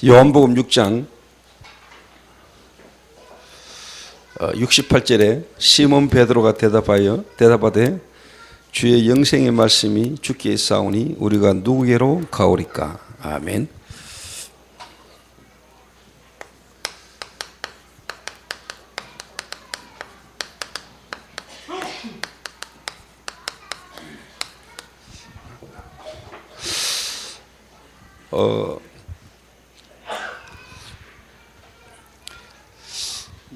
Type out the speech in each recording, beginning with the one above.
요한복음 6장 68절에 시몬 베드로가 대답하되 주의 영생의 말씀이 주께 있사오니 우리가 누구에게로 가오리까. 아멘.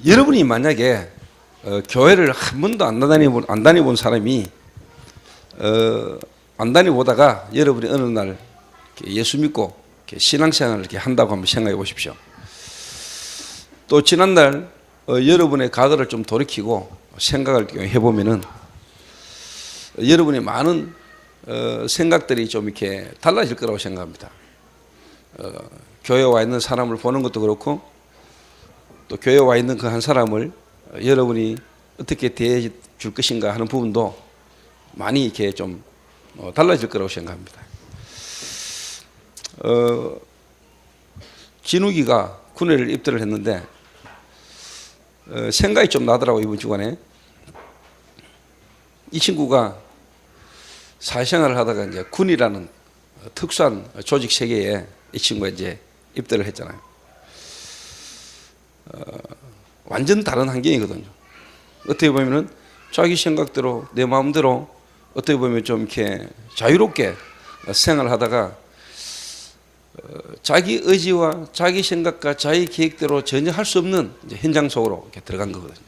여러분이 만약에 교회를 한 번도 안 다녀본 사람이 안 다녀보다가 여러분이 어느 날 예수 믿고 신앙생활을 이렇게 한다고 한번 생각해 보십시오. 또 지난날 여러분의 과거를 좀 돌이키고 생각을 해보면은 여러분의 많은 생각들이 좀 이렇게 달라질 거라고 생각합니다. 교회에 와 있는 사람을 보는 것도 그렇고 또 교회에 와 있는 그 한 사람을 여러분이 어떻게 대해 줄 것인가 하는 부분도 많이 이렇게 좀 달라질 거라고 생각합니다. 진욱이가 군회를 입대를 했는데 생각이 좀 나더라고. 이번 주간에 이 친구가 사회생활을 하다가 이제 군이라는 특수한 조직 세계에 이 친구가 이제 입대를 했잖아요. 완전 다른 환경이거든요. 어떻게 보면은 자기 생각대로 내 마음대로 어떻게 보면 좀 이렇게 자유롭게 생활하다가 자기 의지와 자기 생각과 자기 계획대로 전혀 할 수 없는 이제 현장 속으로 이렇게 들어간 거거든요.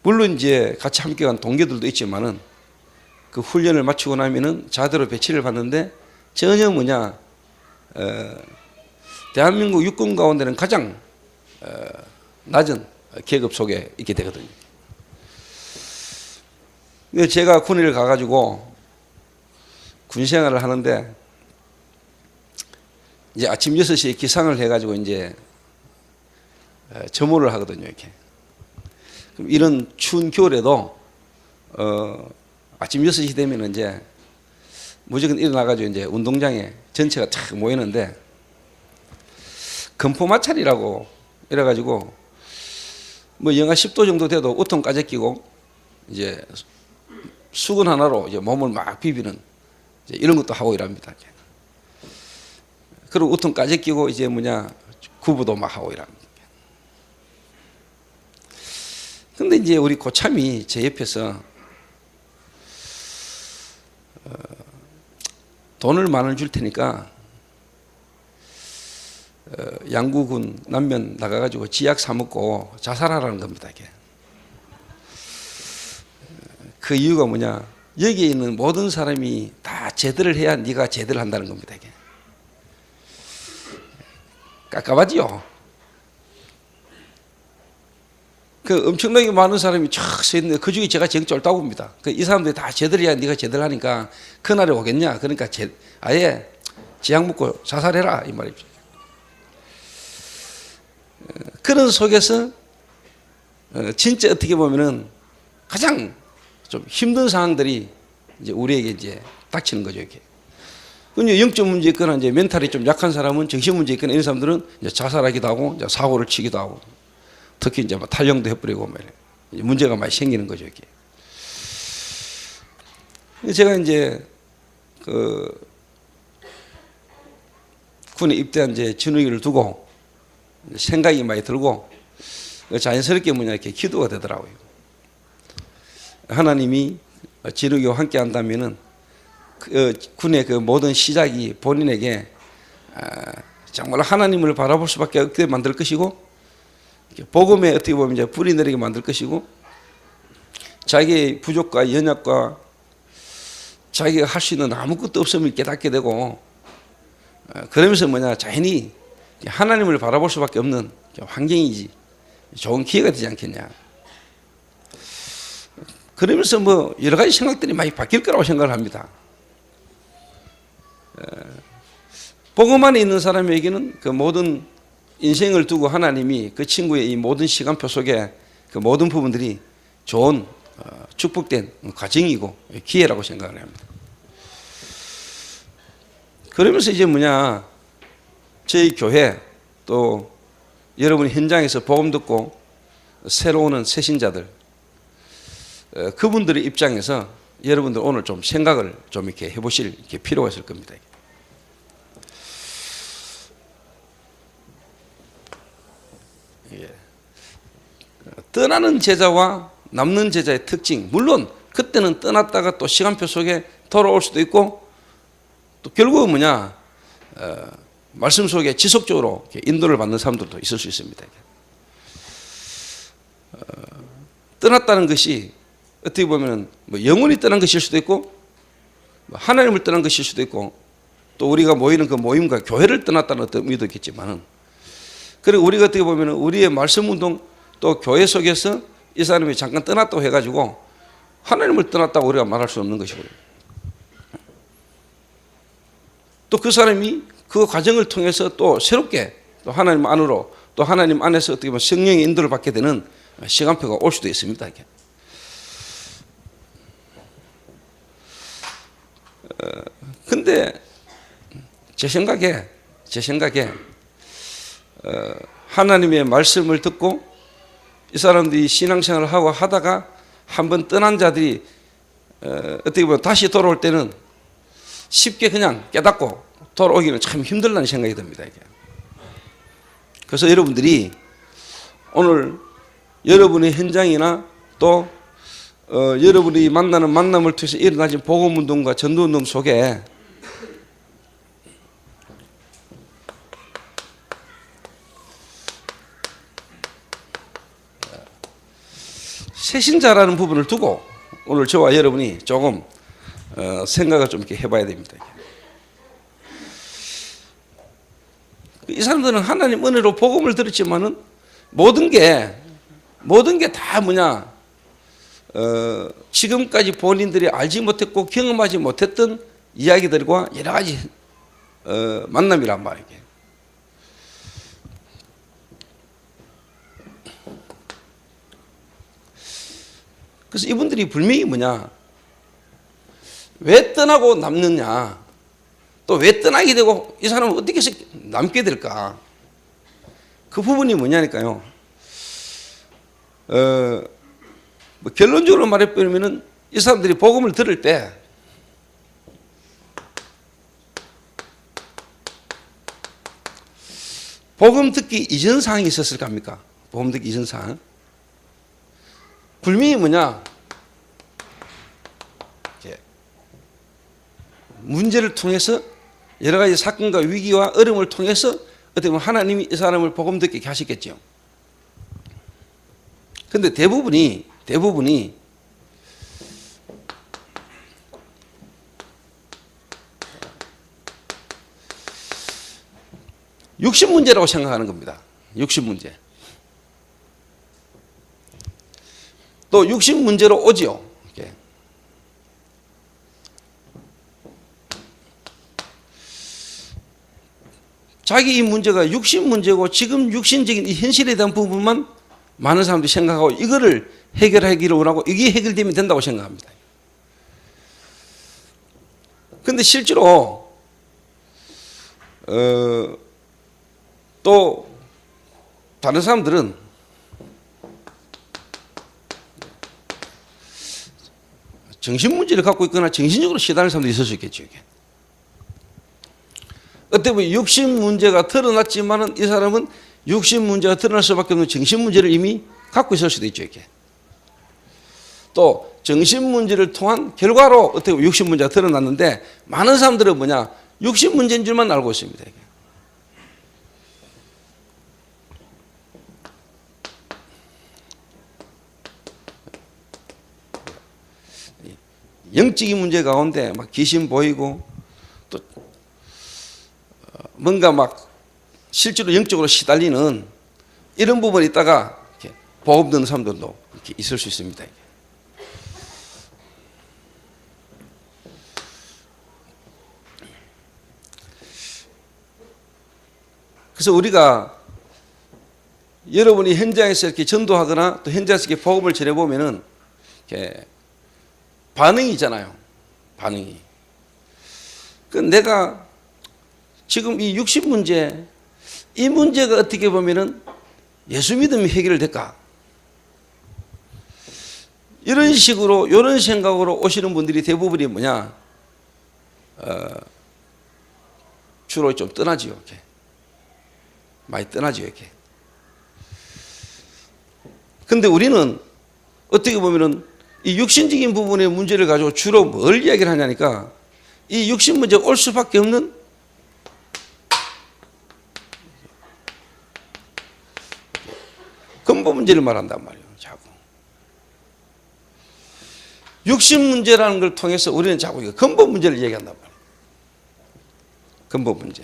물론 이제 같이 함께 간 동료들도 있지만은 그 훈련을 마치고 나면은 자대로 배치를 받는데 전혀 대한민국 육군 가운데는 가장 낮은 계급 속에 있게 되거든요. 제가 군의를 가가지고 군 생활을 하는데 이제 아침 6시에 기상을 해가지고 이제 점호를 하거든요. 이렇게. 그럼 이런 추운 겨울에도 아침 6시 되면 이제 무조건 일어나가지고 이제 운동장에 전체가 탁 모이는데 금포마찰이라고 이래가지고 뭐 영하 10도 정도 돼도 우통 까재 끼고 이제 수건 하나로 이제 몸을 막 비비는 이제 이런 것도 하고 이랍니다. 그리고 우통 까재 끼고 이제 구부도 막 하고 이랍니다. 근데 이제 우리 고참이 제 옆에서 돈을 많이 줄 테니까 양구군 남면 나가가지고 지약 사 먹고 자살하라는 겁니다. 이게. 그 이유가 뭐냐? 여기에 있는 모든 사람이 다 제대를 해야 네가 제대를 한다는 겁니다. 이게. 깝깝하지요? 그 엄청나게 많은 사람이 쫙 서 있는데 그 중에 제가 제일 쫄다고 봅니다. 이 사람들이 다 제대로 해야 네가 제대로 하니까 그날이 오겠냐? 그러니까 아예 지약 먹고 자살해라 이 말이죠. 그런 속에서 진짜 어떻게 보면은 가장 좀 힘든 상황들이 이제 우리에게 이제 닥치는 거죠. 이렇게. 영적 문제 있거나 이제 멘탈이 좀 약한 사람은 정신 문제 있거나 이런 사람들은 이제 자살하기도 하고 이제 사고를 치기도 하고 특히 이제 탈영도 해버리고 이제 문제가 많이 생기는 거죠. 이게. 제가 이제 군에 입대한 이제 진욱이를 두고 생각이 많이 들고 자연스럽게 이렇게 기도가 되더라고요. 하나님이 진욱이와 함께 한다면은 군의 그 모든 시작이 본인에게 정말 하나님을 바라볼 수밖에 없게 만들 것이고 복음에 어떻게 보면 이제 불이 내리게 만들 것이고 자기의 부족과 연약과 자기가 할 수 있는 아무것도 없음을 깨닫게 되고 그러면서 자연히 하나님을 바라볼 수밖에 없는 환경이지 좋은 기회가 되지 않겠냐. 그러면서 여러 가지 생각들이 많이 바뀔 거라고 생각을 합니다. 복음 안에 있는 사람에게는 그 모든 인생을 두고 하나님이 그 친구의 이 모든 시간표 속에 그 모든 부분들이 좋은 축복된 과정이고 기회라고 생각을 합니다. 그러면서 이제 저희 교회 또 여러분이 현장에서 복음 듣고 새로 오는 새신자들 그분들의 입장에서 여러분들 오늘 좀 생각을 좀 이렇게 해보실 이렇게 필요가 있을 겁니다. 예. 떠나는 제자와 남는 제자의 특징, 물론 그때는 떠났다가 또 시간표 속에 돌아올 수도 있고 또 결국은 뭐냐 말씀 속에 지속적으로 인도를 받는 사람들도 있을 수 있습니다. 떠났다는 것이 어떻게 보면 뭐 영혼이 떠난 것일 수도 있고 하나님을 떠난 것일 수도 있고 또 우리가 모이는 그 모임과 교회를 떠났다는 어떤 의미도 있겠지만은 그리고 우리가 어떻게 보면 우리의 말씀 운동 또 교회 속에서 이 사람이 잠깐 떠났다고 해가지고 하나님을 떠났다고 우리가 말할 수 없는 것이고요. 또 그 사람이 그 과정을 통해서 또 새롭게 또 하나님 안으로 또 하나님 안에서 어떻게 보면 성령의 인도를 받게 되는 시간표가 올 수도 있습니다. 이게. 근데 제 생각에 하나님의 말씀을 듣고 이 사람들이 신앙생활을 하고 하다가 한번 떠난 자들이 어떻게 보면 다시 돌아올 때는 쉽게 그냥 깨닫고 돌아오기는 참 힘들다는 생각이 듭니다. 이게. 그래서 여러분들이 오늘 여러분의 현장이나 또 여러분이 만나는 만남을 통해서 일어나진 복음운동과 전도운동 속에 새신자라는 부분을 두고 오늘 저와 여러분이 조금 생각을 좀 이렇게 해봐야 됩니다. 이 사람들은 하나님 은혜로 복음을 들었지만은 모든 게 다 뭐냐 지금까지 본인들이 알지 못했고 경험하지 못했던 이야기들과 여러 가지 만남이란 말이에요. 그래서 이분들이 분명히 뭐냐 왜 떠나고 남느냐 또 왜 떠나게 되고 이 사람은 어떻게 해서 남게 될까 그 부분이 뭐냐니까요. 뭐 결론적으로 말해버리면은 이 사람들이 복음을 들을 때 복음 듣기 이전 사항이 있었을까 합니까? 복음 듣기 이전 사항 분명히 뭐냐 문제를 통해서 여러 가지 사건과 위기와 어려움을 통해서 어떻게 보면 하나님이 이 사람을 복음 듣게 하시겠죠. 그런데 대부분이 육신 문제라고 생각하는 겁니다. 육신 문제. 또 육신 문제로 오지요. 이렇게. 자기 이 문제가 육신 문제고 지금 육신적인 이 현실에 대한 부분만 많은 사람들이 생각하고 이거를 해결하기를 원하고 이게 해결되면 된다고 생각합니다. 그런데 실제로 또 다른 사람들은 정신 문제를 갖고 있거나 정신적으로 시달리는 사람도 있을 수 있겠죠. 이게. 어떻게 보면 육신 문제가 드러났지만은 이 사람은 육신 문제가 드러날 수밖에 없는 정신 문제를 이미 갖고 있을 수도 있죠. 이게. 또 정신 문제를 통한 결과로 어떻게 보면 육신 문제가 드러났는데 많은 사람들은 뭐냐 육신 문제인 줄만 알고 있습니다. 이게. 영적인 문제 가운데 막 귀신 보이고 또 뭔가 막 실제로 영적으로 시달리는 이런 부분이 있다가 이렇게 복음 듣는 사람들도 이렇게 있을 수 있습니다. 그래서 우리가 여러분이 현장에서 이렇게 전도하거나 또 현장에서 이렇게 복음을 전해보면은 이렇게 반응이 있잖아요. 반응이. 그 내가 지금 이 육신 문제 이 문제가 어떻게 보면은 예수 믿음이 해결될까? 이런 식으로, 이런 생각으로 오시는 분들이 대부분이 뭐냐? 주로 좀 떠나지요, 이렇게. 많이 떠나지요, 이렇게. 근데 우리는 어떻게 보면은 이 육신적인 부분의 문제를 가지고 주로 뭘 이야기를 하냐니까 이 육신 문제가 올 수밖에 없는 근본 문제를 말한단 말이에요, 자꾸. 육신 문제라는 걸 통해서 우리는 자꾸 이거 근본 문제를 얘기한단 말이에요. 근본 문제.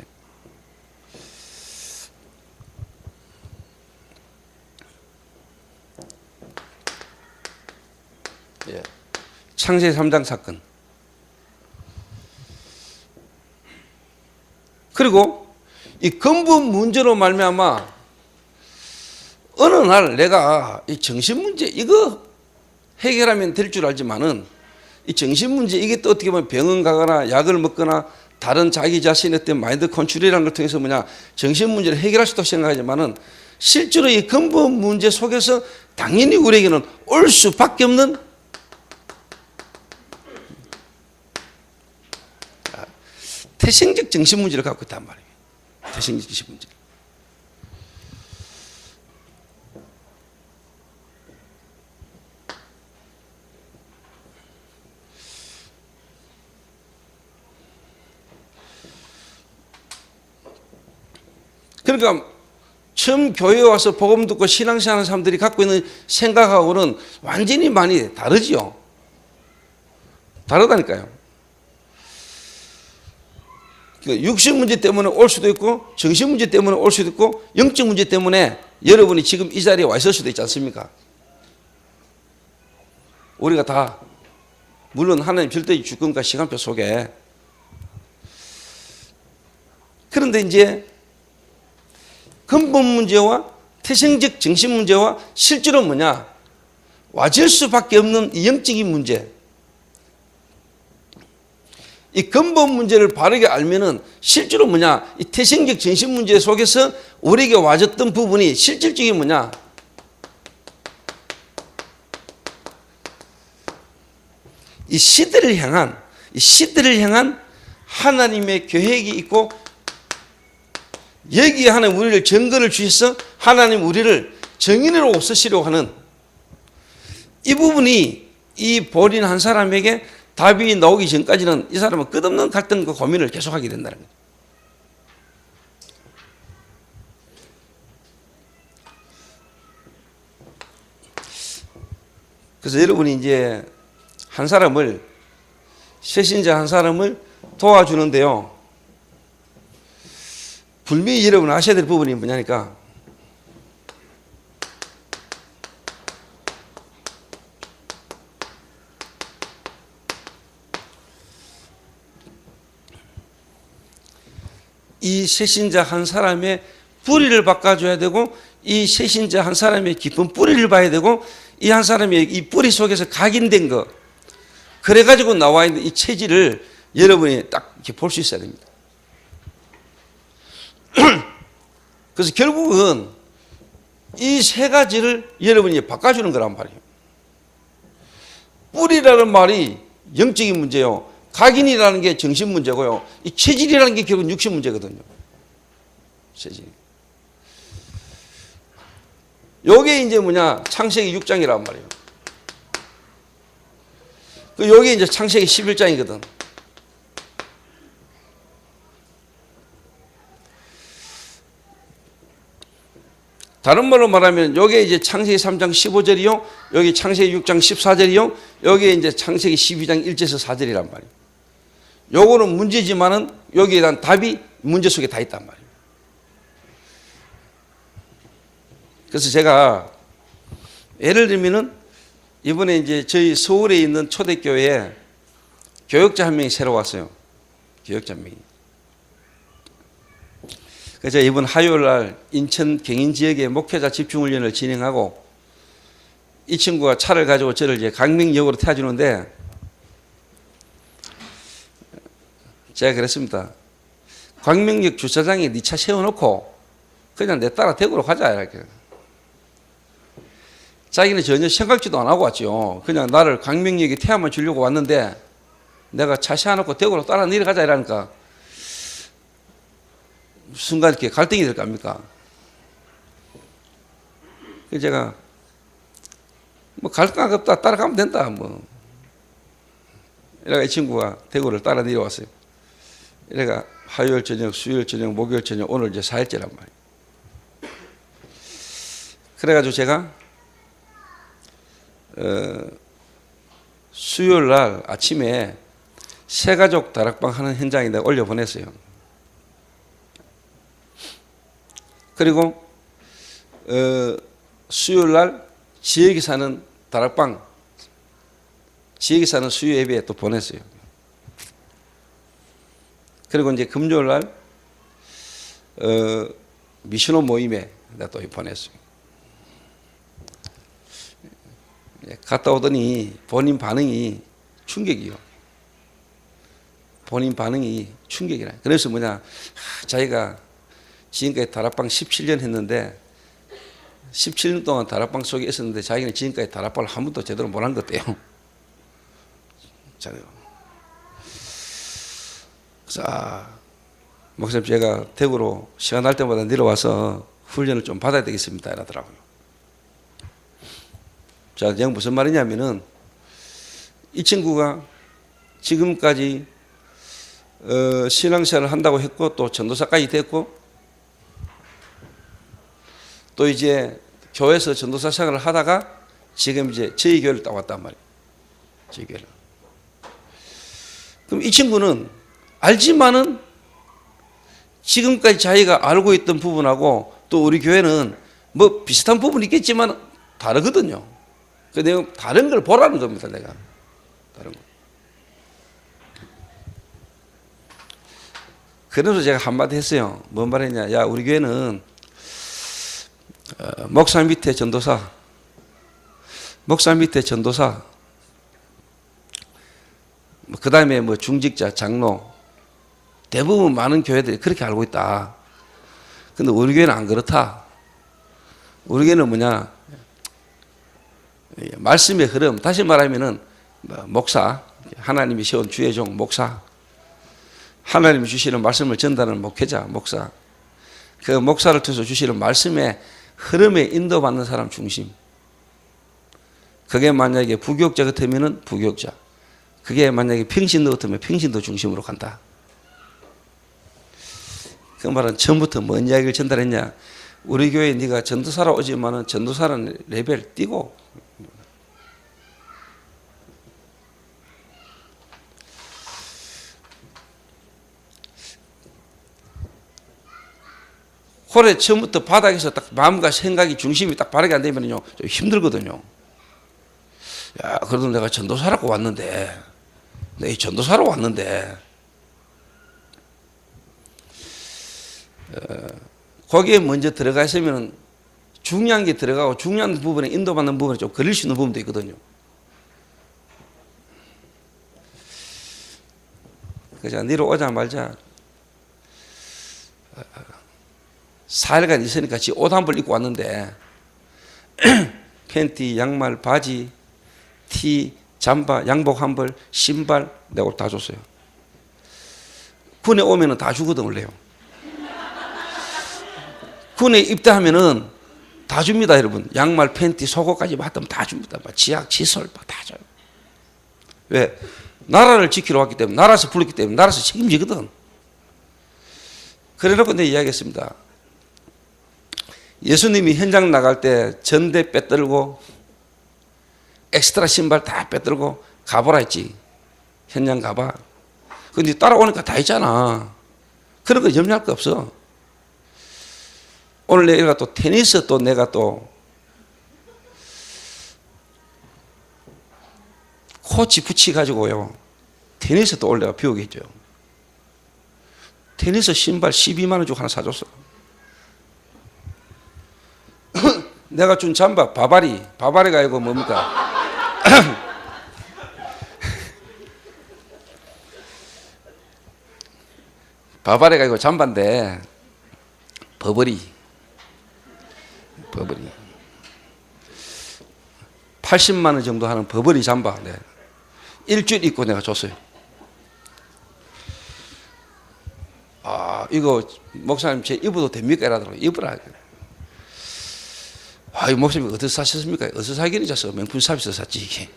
예. 창세기 3장 사건. 그리고 이 근본 문제로 말미암아 어느 날 내가 이 정신 문제 이거 해결하면 될 줄 알지만은 이 정신 문제 이게 또 어떻게 보면 병원 가거나 약을 먹거나 다른 자기 자신의 어떤 마인드 컨트롤이라는 걸 통해서 뭐냐 정신 문제를 해결할 수도 생각하지만은 실제로 이 근본 문제 속에서 당연히 우리에게는 올 수밖에 없는 태생적 정신 문제를 갖고 있단 말이에요. 태생적 정신 문제. 그러니까 처음 교회에 와서 복음 듣고 신앙생활하는 사람들이 갖고 있는 생각하고는 완전히 많이 다르지요. 다르다니까요. 육신 문제 때문에 올 수도 있고 정신 문제 때문에 올 수도 있고 영적 문제 때문에 여러분이 지금 이 자리에 와 있을 수도 있지 않습니까? 우리가 다 물론 하나님 절대의 주권과 시간표 속에 그런데 이제 근본 문제와 태생적 정신 문제와 실제로 뭐냐 와질 수밖에 없는 이 영적인 문제 이 근본 문제를 바르게 알면은 실제로 뭐냐 이 태생적 정신 문제 속에서 우리에게 와졌던 부분이 실질적인 뭐냐 이 시대를 향한 하나님의 계획이 있고 여기에 하나님 우리를 증거를 주셔서 하나님 우리를 정인으로 쓰시려고 하는 이 부분이 이 본인 한 사람에게 답이 나오기 전까지는 이 사람은 끝없는 갈등과 고민을 계속하게 된다는 거예요. 그래서 여러분이 이제 한 사람을 새신자 한 사람을 도와주는데요. 분명히 여러분 아셔야 될 부분이 뭐냐니까 이 새신자 한 사람의 뿌리를 바꿔줘야 되고 이 새신자 한 사람의 깊은 뿌리를 봐야 되고 이 한 사람의 이 뿌리 속에서 각인된 거 그래가지고 나와 있는 이 체질을 여러분이 딱 이렇게 볼 수 있어야 됩니다. 그래서 결국은 이 세 가지를 여러분이 바꿔주는 거란 말이에요. 뿌리라는 말이 영적인 문제요. 각인이라는 게 정신 문제고요. 이 체질이라는 게 결국 육신 문제거든요. 체질. 요게 이제 뭐냐? 창세기 6장이란 말이에요. 요게 이제 창세기 11장이거든. 다른 말로 말하면 요게 이제 창세기 3장 15절이요. 여기 창세기 6장 14절이요. 여기 이제 창세기 12장 1절에서 4절이란 말이에요. 요거는 문제지만은 여기에 대한 답이 문제 속에 다 있단 말이에요. 그래서 제가 예를 들면은 이번에 이제 저희 서울에 있는 초대교회에 교역자 한 명이 새로 왔어요. 교역자 한 명이. 그래서 이번 화요일 날 인천 경인 지역에 목회자 집중훈련을 진행하고 이 친구가 차를 가지고 저를 이제 강명역으로 태워주는데 제가 그랬습니다. 광명역 주차장에 네 차 세워놓고 그냥 내 따라 대구로 가자 이렇게. 자기는 전혀 생각지도 안 하고 왔죠. 그냥 나를 강명역에 태워만 주려고 왔는데 내가 차 세워놓고 대구로 따라 내려가자 이러니까 순간 이렇게 갈등이 될 거 아닙니까? 그래서 제가 뭐 갈등 없다 따라가면 된다 뭐. 이래가 이 친구가 대구를 따라 내려왔어요. 이래가 화요일 저녁, 수요일 저녁, 목요일 저녁, 오늘 이제 4일째란 말이에요. 그래가지고 제가 수요일 날 아침에 새가족 다락방 하는 현장에 내가 올려 보냈어요. 그리고 수요일 날 지역에 사는 다락방, 지역에 사는 수요 예배에 또 보냈어요. 그리고 이제 금요일 날 미션호 모임에 내가 또 보냈어요. 갔다 오더니 본인 반응이 충격이요. 본인 반응이 충격이라. 그래서 뭐냐, 자기가 지금까지 다락방 17년 했는데 17년 동안 다락방 속에 있었는데 자기는 지금까지 다락방을 한 번도 제대로 못 한 것 같대요. 자, 목사님 제가 대구로 시간 날 때마다 내려와서 훈련을 좀 받아야 되겠습니다 이러더라고요. 자, 내가 무슨 말이냐면은 이 친구가 지금까지 신앙생활을 한다고 했고 또 전도사까지 됐고 또 이제 교회에서 전도사 생활을 하다가 지금 이제 저희 교회를 딱 왔단 말이에요. 저희 교회를. 그럼 이 친구는 알지만은 지금까지 자기가 알고 있던 부분하고 또 우리 교회는 뭐 비슷한 부분이 있겠지만 다르거든요. 그 내가 다른 걸 보라는 겁니다, 내가. 다른 거. 그래서 제가 한마디 했어요. 뭔 말했냐. 야, 우리 교회는 목사 밑에 전도사, 그 다음에 뭐 중직자, 장로, 대부분 많은 교회들이 그렇게 알고 있다. 근데 우리 교회는 안 그렇다. 우리 교회는 뭐냐, 말씀의 흐름, 다시 말하면은 목사, 하나님이 세운 주의 종 목사, 하나님이 주시는 말씀을 전달하는 목회자, 목사, 그 목사를 통해서 주시는 말씀의 흐름에 인도받는 사람 중심. 그게 만약에 부교육자 같으면은 부교육자, 그게 만약에 평신도 같으면 평신도 중심으로 간다. 그 말은 처음부터 뭔 이야기를 전달했냐. 우리 교회에 네가 전도사로 오지만은 전도사라는 레벨 띄고 홀에 처음부터 바닥에서 딱 마음과 생각이 중심이 딱 바르게 안 되면요 좀 힘들거든요. 야, 그래도 내가 전도사라고 왔는데, 내가 이 전도사로 왔는데, 거기에 먼저 들어가 있으면 중요한 게 들어가고 중요한 부분에 인도받는 부분에 좀 걸릴 수 있는 부분도 있거든요. 그래서 내려오자마자 4일간 있으니까 지 옷 한 벌 입고 왔는데 팬티, 양말, 바지, 티, 잠바, 양복 한 벌, 신발 내가 다 줬어요. 군에 오면은 다 주거든 원래요. 군에 입대하면은 다 줍니다 여러분. 양말, 팬티, 속옷까지 받으면 다 줍니다. 지약, 시설 다 줘요. 왜? 나라를 지키러 왔기 때문에, 나라에서 불렀기 때문에 나라에서 책임지거든. 그래놓고 내가 이야기했습니다. 예수님이 현장 나갈 때 전대 빼들고 엑스트라 신발 다 빼들고 가보라 했지. 현장 가봐. 근데 따라오니까 다 있잖아. 그런 거 염려할 거 없어. 오늘 내가 또 테니스 또 내가 또 코치 붙여가지고요. 테니스 또 오늘 내가 배우겠죠. 테니스 신발 12만 원 주고 하나 사줬어. 내가 준 잠바 바바리가 이거 뭡니까? 바바리가 이거 잠바인데 버버리 버버리. 80만 원 정도 하는 버버리 잠바. 네. 일주일 입고 내가 줬어요. 아, 이거 목사님 제 입어도 됩니까? 이러더라고요. 입으라. 아, 이 목사님 어디서 사셨습니까? 어디서 사기는 jas어. 명품 샵에서 샀지, 이게.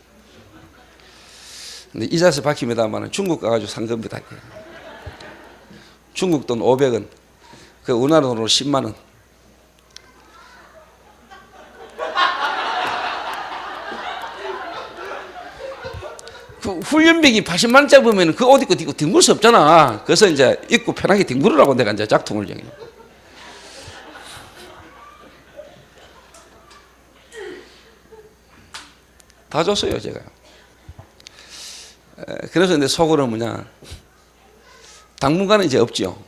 근데 이자세 박힙니다만 중국 가가지고 산 겁니다. 중국 돈 500원. 그 우리나라 돈으로 10만 원. 그 훈련병이 80만 원 잡으면 그 옷 입고 뒹굴 수 없잖아. 그래서 이제 입고 편하게 뒹굴으라고 내가 이제 짝퉁을 정해. 다 줬어요, 제가. 그래서 이제 속으로 뭐냐. 당분간은 이제 없지요.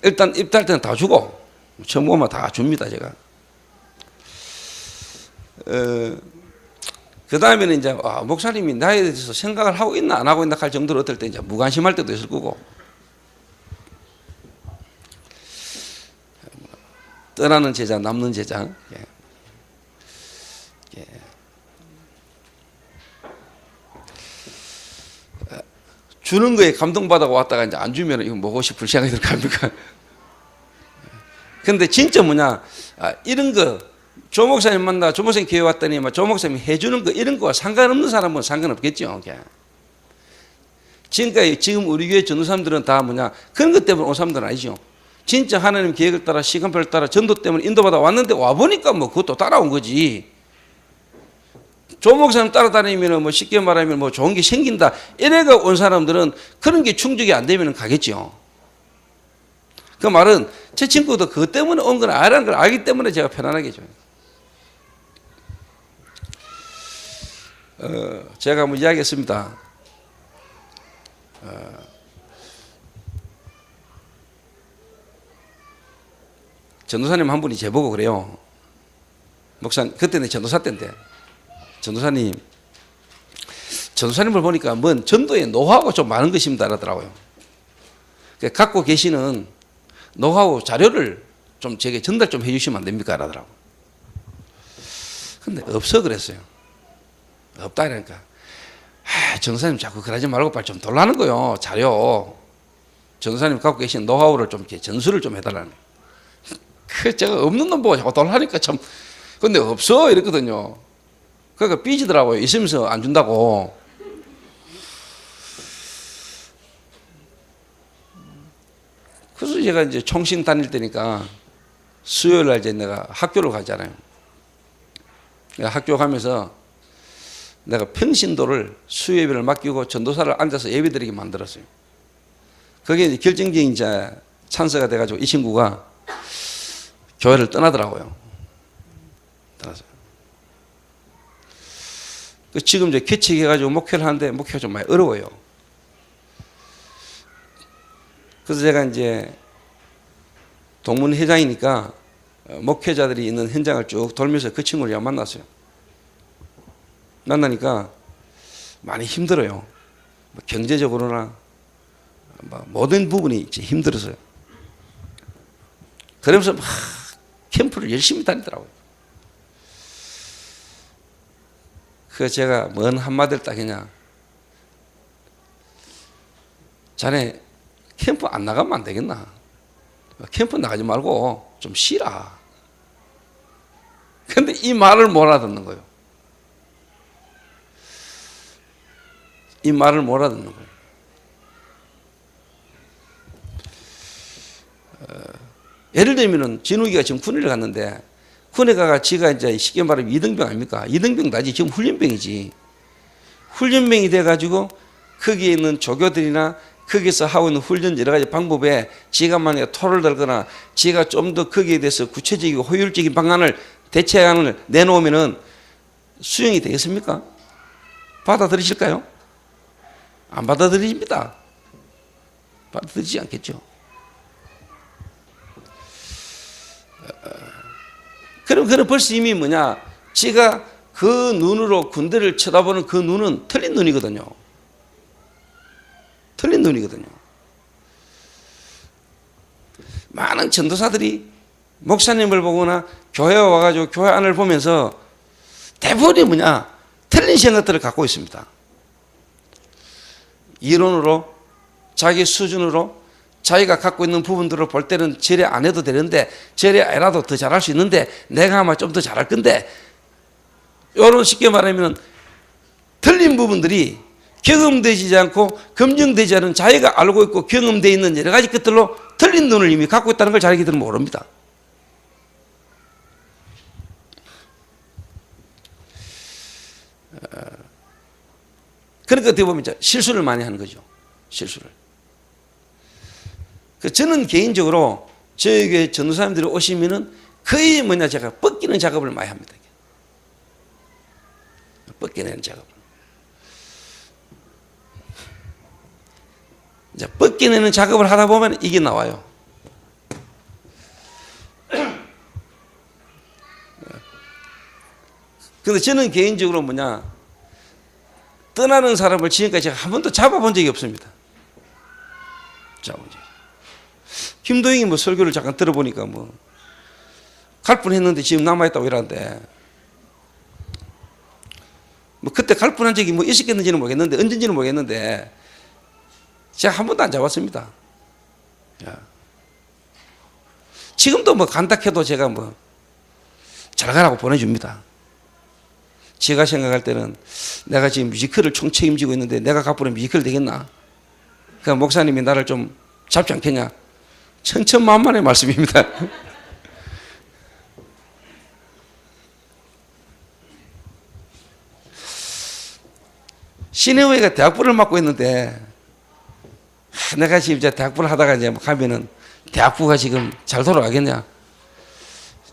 일단 입대할 때는 다 주고, 처음 오면 다 줍니다, 제가. 그 다음에는 이제, 목사님이 나에 대해서 생각을 하고 있나 안 하고 있나 할 정도로 어떨 때 이제 무관심할 때도 있을 거고, 떠나는 제자, 남는 제자. 예. 예. 주는 거에 감동받아 왔다가 이제 안 주면 이거 먹고 싶을 생각이 들 겁니까? 근데 진짜 뭐냐, 이런 거, 조 목사님 만나, 조 목사님 교회 왔더니 조 목사님이 해주는 거, 이런 거와 상관없는 사람은 상관없겠죠. 지금까지 지금 우리 교회 전도사님들은 다 뭐냐, 그런 것 때문에 온 사람들은 아니죠. 진짜 하나님 계획을 따라, 시간표를 따라 전도 때문에 인도받아 왔는데 와보니까 뭐 그것도 따라온 거지. 조 목사님 따라다니면 뭐 쉽게 말하면 뭐 좋은 게 생긴다. 이래가 온 사람들은 그런 게 충족이 안 되면 가겠죠. 그 말은 제 친구도 그것 때문에 온 건 알아는 걸 알기 때문에 제가 편안하게 줘요. 제가 한번 이야기했습니다. 전도사님 한 분이 제보고 그래요. 목사님, 그때는 전도사 때인데. 전도사님을 보니까 뭔 전도의 노하우가 좀 많은 것입니다. 그러더라고요. 갖고 계시는 노하우 자료를 좀 제게 전달 좀 해주시면 안 됩니까? 그러더라고요. 근데 없어 그랬어요. 없다 그러니까. 전도사님 자꾸 그러지 말고 빨리 좀 돌라는 거요. 자료. 전도사님 갖고 계신 노하우를 좀 이렇게 전수를 좀 해달라는 거예요. 그 제가 없는 놈 보고 자꾸 돌라니까 참. 근데 없어 이랬거든요. 그러니까 삐지더라고요. 있으면서 안 준다고. 그래서 제가 이제 총신 다닐 때니까 수요일 날 이제 내가 학교를 가잖아요. 학교 가면서 내가 평신도를 수요예배를 맡기고 전도사를 앉아서 예배드리게 만들었어요. 그게 이제 결정적인 이제 찬스가 돼가지고 이 친구가 교회를 떠나더라고요. 떠나서. 지금 이제 개척해가지고 목회를 하는데 목회가 좀 많이 어려워요. 그래서 제가 이제 동문회장이니까 목회자들이 있는 현장을 쭉 돌면서 그 친구를 제가 만났어요. 만나니까 많이 힘들어요. 경제적으로나 모든 부분이 이제 힘들어서요. 그러면서 막 캠프를 열심히 다니더라고요. 그래서 제가 뭔 한마디를 딱 했냐. 자네 캠프 안 나가면 안 되겠나? 캠프 나가지 말고 좀 쉬라. 근데 이 말을 못 알아듣는 거예요. 이 말을 못 알아듣는 거예요. 예를 들면은 진욱이가 지금 군의를 갔는데 군에 가가 지가 이제 쉽게 말하면 이등병 아닙니까? 이등병 나지. 지금 훈련병이지. 훈련병이 돼가지고 거기에 있는 조교들이나 거기서 하고 있는 훈련 여러 가지 방법에 지가 만약에 토를 들거나 지가 좀 더 거기에 대해서 구체적이고 효율적인 방안을 대책안을 내놓으면은 수용이 되겠습니까? 받아들이실까요? 안 받아들입니다. 받아들이지 않겠죠. 그럼 벌써 이미 뭐냐, 지가 그 눈으로 군대를 쳐다보는 그 눈은 틀린 눈이거든요. 틀린 눈이거든요. 많은 전도사들이 목사님을 보거나 교회에 와가지고 교회 안을 보면서 대부분이 뭐냐? 틀린 생각들을 갖고 있습니다. 이론으로, 자기 수준으로, 자기가 갖고 있는 부분들을 볼 때는 저래 안 해도 되는데, 저래 해라도 더 잘할 수 있는데, 내가 아마 좀 더 잘할 건데, 이런 쉽게 말하면 틀린 부분들이 경험되지 않고 검증되지 않은 자기가 알고 있고 경험되어 있는 여러 가지 것들로 틀린 눈을 이미 갖고 있다는 걸 자기들은 모릅니다. 그러니까 어떻게 보면 실수를 많이 하는 거죠. 실수를. 저는 개인적으로 저희 교회 전도사님들이 오시면은 거의 뭐냐 제가 뻗기는 작업을 많이 합니다. 뻗겨내는 작업을. 이제 뻗겨내는 작업을 하다 보면 이게 나와요. 근데 저는 개인적으로 뭐냐, 떠나는 사람을 지금까지 제가 한 번도 잡아본 적이 없습니다. 잡아본 적이. 김도영이 뭐 설교를 잠깐 들어보니까 뭐 갈 뻔했는데 지금 남아있다고 이러는데, 뭐 그때 갈 뻔한 적이 뭐 있었겠는지는 모르겠는데, 언젠지는 모르겠는데, 제가 한 번도 안 잡았습니다. 야. 지금도 뭐 간다 해도 제가 뭐 잘 가라고 보내줍니다. 제가 생각할 때는 내가 지금 뮤지컬을 총 책임지고 있는데 내가 갚으면 뮤지컬 되겠나? 그러니까 목사님이 나를 좀 잡지 않겠냐? 천천만만의 말씀입니다. 신혜우가 대학부를 맡고 있는데, 내가 지금 이제 대학부를 하다가 이제 가면은 대학부가 지금 잘 돌아가겠냐?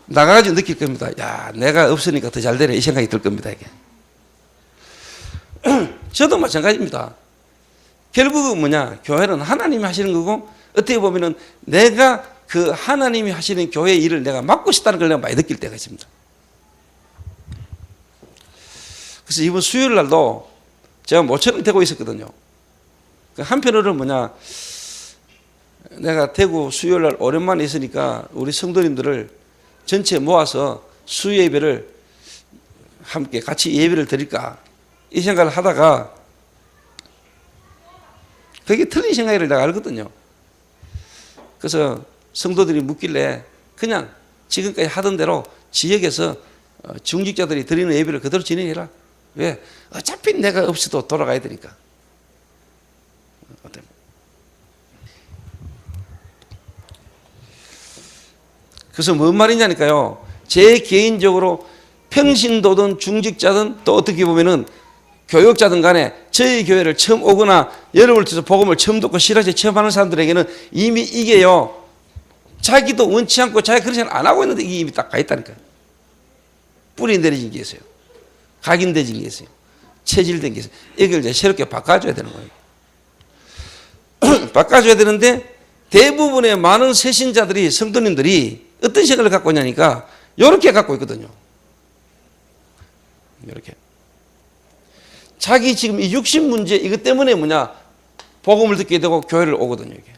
나가가지고 느낄 겁니다. 야, 내가 없으니까 더 잘 되네. 이 생각이 들 겁니다, 이게. 저도 마찬가지입니다. 결국은 뭐냐? 교회는 하나님이 하시는 거고, 어떻게 보면은 내가 그 하나님이 하시는 교회의 일을 내가 맡고 싶다는 걸 내가 많이 느낄 때가 있습니다. 그래서 이번 수요일 날도 제가 모처럼 되고 있었거든요. 한편으로는 뭐냐, 내가 대구 수요일 날 오랜만에 있으니까 우리 성도님들을 전체 모아서 수요 예배를 함께 같이 예배를 드릴까 이 생각을 하다가, 그게 틀린 생각을 내가 알거든요. 그래서 성도들이 묻길래 그냥 지금까지 하던 대로 지역에서 중직자들이 드리는 예배를 그대로 진행해라. 왜? 어차피 내가 없이도 돌아가야 되니까. 그래서 뭔 말이냐니까요. 제 개인적으로 평신도든 중직자든 또 어떻게 보면은 교육자든 간에 저희 교회를 처음 오거나 여러분을 통해서 복음을 처음 듣고 실화제 처음 하는 사람들에게는 이미 이게요, 자기도 원치 않고 자기 그런 생각 안 하고 있는데 이게 이미 딱 가 있다니까요. 뿌리 내려진 게 있어요. 각인되진 게 있어요. 체질된 게 있어요. 이걸 이제 새롭게 바꿔줘야 되는 거예요. 바꿔줘야 되는데, 대부분의 많은 새신자들이, 성도님들이 어떤 생각을 갖고 있냐니까 이렇게 갖고 있거든요. 이렇게. 자기 지금 이 육신 문제 이것 때문에 뭐냐, 복음을 듣게 되고 교회를 오거든요. 이게.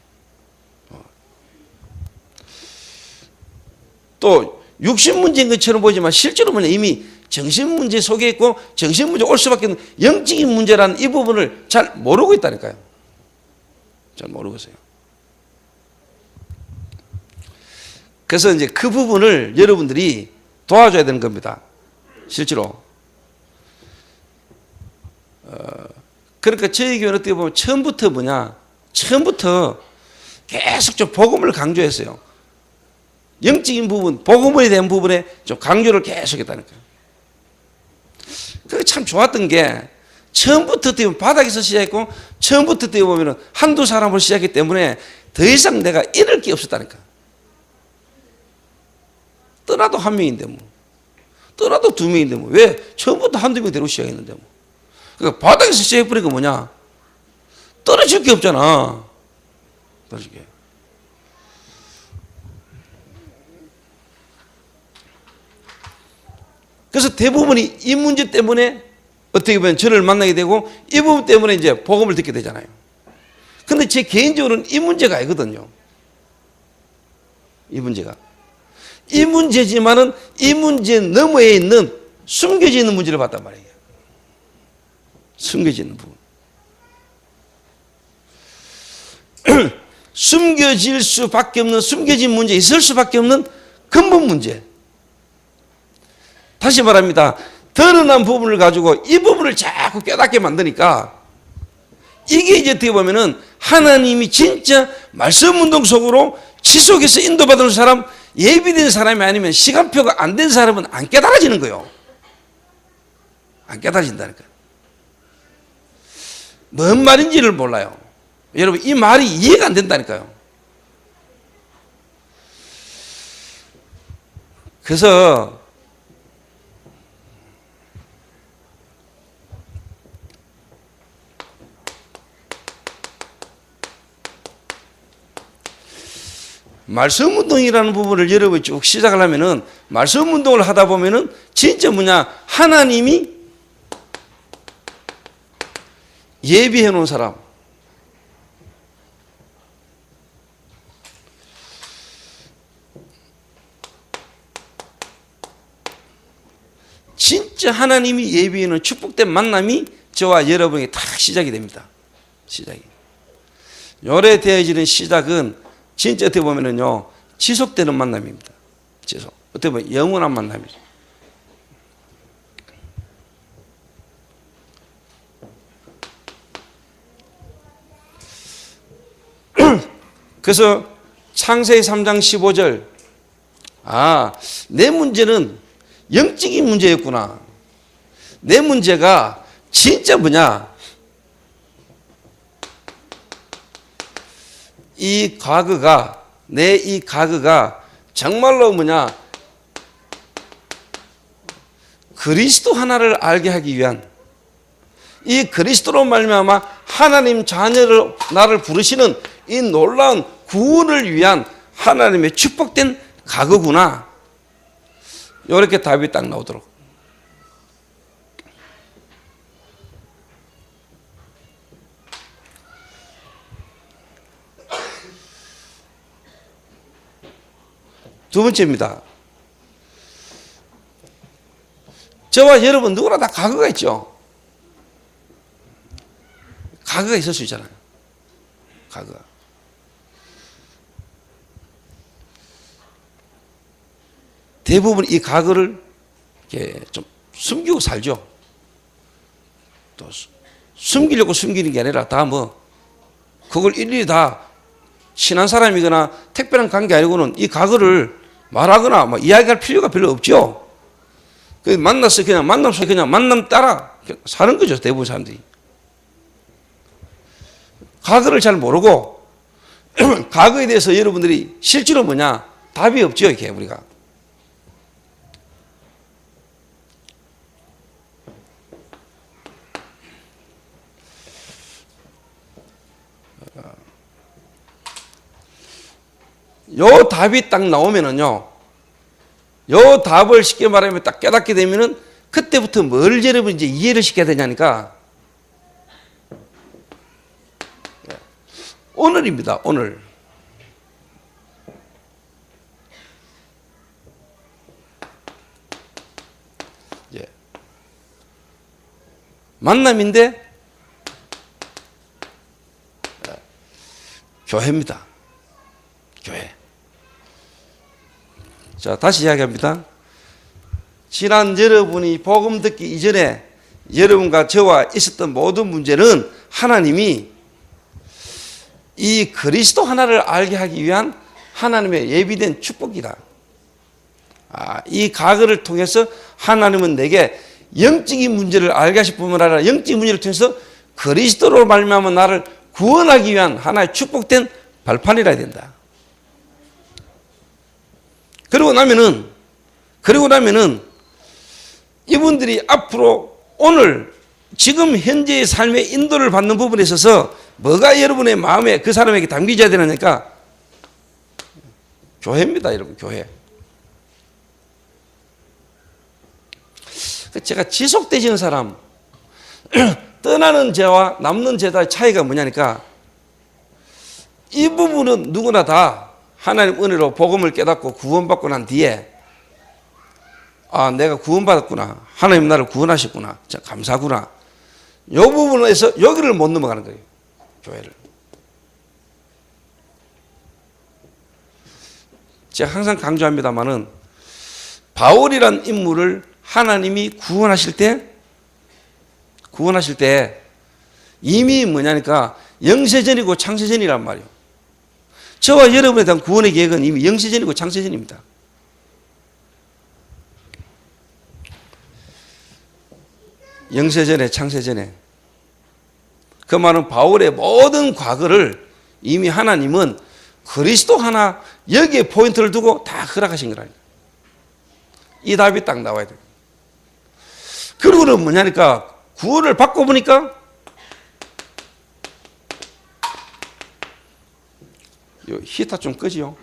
또 육신 문제인 것처럼 보이지만 실제로 뭐냐, 이미 정신 문제 속에 있고 정신 문제 올 수밖에 없는 영적인 문제라는 이 부분을 잘 모르고 있다니까요. 잘 모르고 있어요. 그래서 이제 그 부분을 여러분들이 도와줘야 되는 겁니다. 실제로. 그러니까 저희 교회는 어떻게 보면 처음부터 뭐냐, 처음부터 계속 좀 복음을 강조했어요. 영적인 부분, 복음에 대한 부분에 좀 강조를 계속 했다니까요. 그게 참 좋았던 게, 처음부터 어떻게 보면 바닥에서 시작했고, 처음부터 어떻게 보면 한두 사람을 시작했기 때문에 더 이상 내가 잃을 게 없었다니까. 떠나도 한 명인데 뭐, 떠나도 두 명인데 뭐, 왜 처음부터 한두 명 데리고 시작했는데 뭐. 그러니까 바닥에서 시작해버리니까 뭐냐, 떨어질 게 없잖아. 떨어질 게. 그래서 대부분이 이 문제 때문에 어떻게 보면 저를 만나게 되고, 이 부분 때문에 이제 복음을 듣게 되잖아요. 근데 제 개인적으로는 이 문제가 아니거든요. 이 문제가. 이 문제지만은 이 문제 너머에 있는 숨겨져 있는 문제를 봤단 말이에요. 숨겨져 있는 부분. 숨겨질 수밖에 없는, 숨겨진 문제, 있을 수밖에 없는 근본 문제. 다시 말합니다. 드러난 부분을 가지고 이 부분을 자꾸 깨닫게 만드니까 이게 이제 어떻게 보면은 하나님이 진짜 말씀 운동 속으로 지속해서 인도받는 사람, 예비된 사람이 아니면 시간표가 안 된 사람은 안 깨달아지는 거예요. 안 깨달아진다니까요. 뭔 말인지를 몰라요. 여러분, 이 말이 이해가 안 된다니까요. 그래서 말씀 운동이라는 부분을 여러분이 쭉 시작을 하면은, 말씀 운동을 하다 보면은 진짜 뭐냐, 하나님이 예비해 놓은 사람, 진짜 하나님이 예비해 놓은 축복된 만남이 저와 여러분에게 다 시작이 됩니다. 시작이. 요래 되어지는 시작은 진짜 어떻게 보면은요, 지속되는 만남입니다. 지속. 어떻게 보면 영원한 만남이죠. 그래서 창세기 3장 15절, 내 문제는 영적인 문제였구나. 내 문제가 진짜 뭐냐, 이 과거가, 내 이 과거가 정말로 뭐냐, 그리스도 하나를 알게 하기 위한, 이 그리스도로 말미암아 하나님 자녀를 나를 부르시는 이 놀라운 구원을 위한 하나님의 축복된 과거구나. 이렇게 답이 딱 나오도록. 두 번째입니다. 저와 여러분 누구나 다 과거가 있죠. 과거가 있을 수 있잖아요. 과거. 대부분 이 과거를 이렇게 좀 숨기고 살죠. 또 숨기려고 숨기는 게 아니라 다 뭐 그걸 일일이 다 친한 사람이거나 특별한 관계 아니고는 이 과거를 말하거나 뭐 이야기할 필요가 별로 없죠. 만나서 그냥 만남 따라 사는 거죠. 대부분 사람들이. 과거를 잘 모르고 과거에 대해서 여러분들이 실제로 뭐냐, 답이 없죠. 이렇게 우리가. 요 답이 딱 나오면은요, 요 답을 쉽게 말하면 딱 깨닫게 되면은 그때부터 뭘 여러분 이제 이해를 시켜야 되냐니까, 오늘입니다. 오늘. 예. 만남인데 교회입니다. 교회. 자, 다시 이야기합니다. 지난 여러분이 복음 듣기 이전에 여러분과 저와 있었던 모든 문제는 하나님이 이 그리스도 하나를 알게 하기 위한 하나님의 예비된 축복이다. 이 과거를 통해서 하나님은 내게 영적인 문제를 알게 하실 뿐만 아니라 영적인 문제를 통해서 그리스도로 말미암아 나를 구원하기 위한 하나의 축복된 발판이라 해야 된다. 그러고 나면은 이분들이 앞으로 오늘 지금 현재의 삶의 인도를 받는 부분에 있어서 뭐가 여러분의 마음에 그 사람에게 담겨져야 되느니까 교회입니다. 여러분, 교회. 제가 지속되시는 사람, 떠나는 죄와 남는 죄의 차이가 뭐냐니까, 이 부분은 누구나 다 하나님 은혜로 복음을 깨닫고 구원받고 난 뒤에 아, 내가 구원받았구나. 하나님 나를 구원하셨구나. 자, 감사구나. 이 부분에서 여기를 못 넘어가는 거예요. 교회를. 제가 항상 강조합니다만은 바울이란 인물을 하나님이 구원하실 때 이미 뭐냐니까 영세전이고 창세전이란 말이에요. 저와 여러분에 대한 구원의 계획은 이미 영세전이고 창세전입니다. 영세전에 창세전에. 그 말은 바울의 모든 과거를 이미 하나님은 그리스도 하나 여기에 포인트를 두고 다 허락하신 거라니까. 이 답이 딱 나와야 돼요. 그리고는 뭐냐니까 구원을 받고 보니까 히터 좀 끄지요.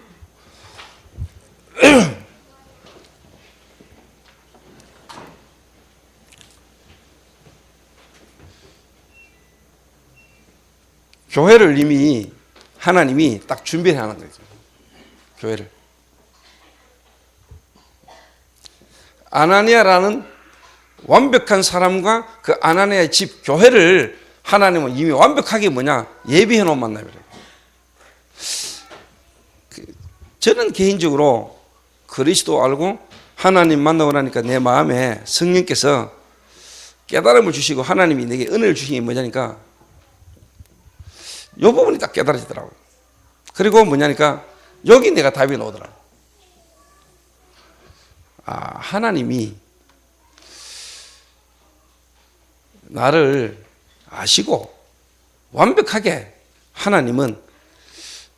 교회를 이미 하나님이 딱 준비해 하는 거죠. 교회를. 아나니아라는 완벽한 사람과 그 아나니아의 집 교회를 하나님은 이미 완벽하게 뭐냐 예비해 놓은 만남이래요. 저는 개인적으로 그리스도 알고 하나님 만나고 나니까 내 마음에 성령께서 깨달음을 주시고 하나님이 내게 은혜를 주신 게 뭐냐니까 이 부분이 딱 깨달아지더라고요. 그리고 뭐냐니까 여기 내가 답이 나오더라고요. 아, 하나님이 나를 아시고 완벽하게 하나님은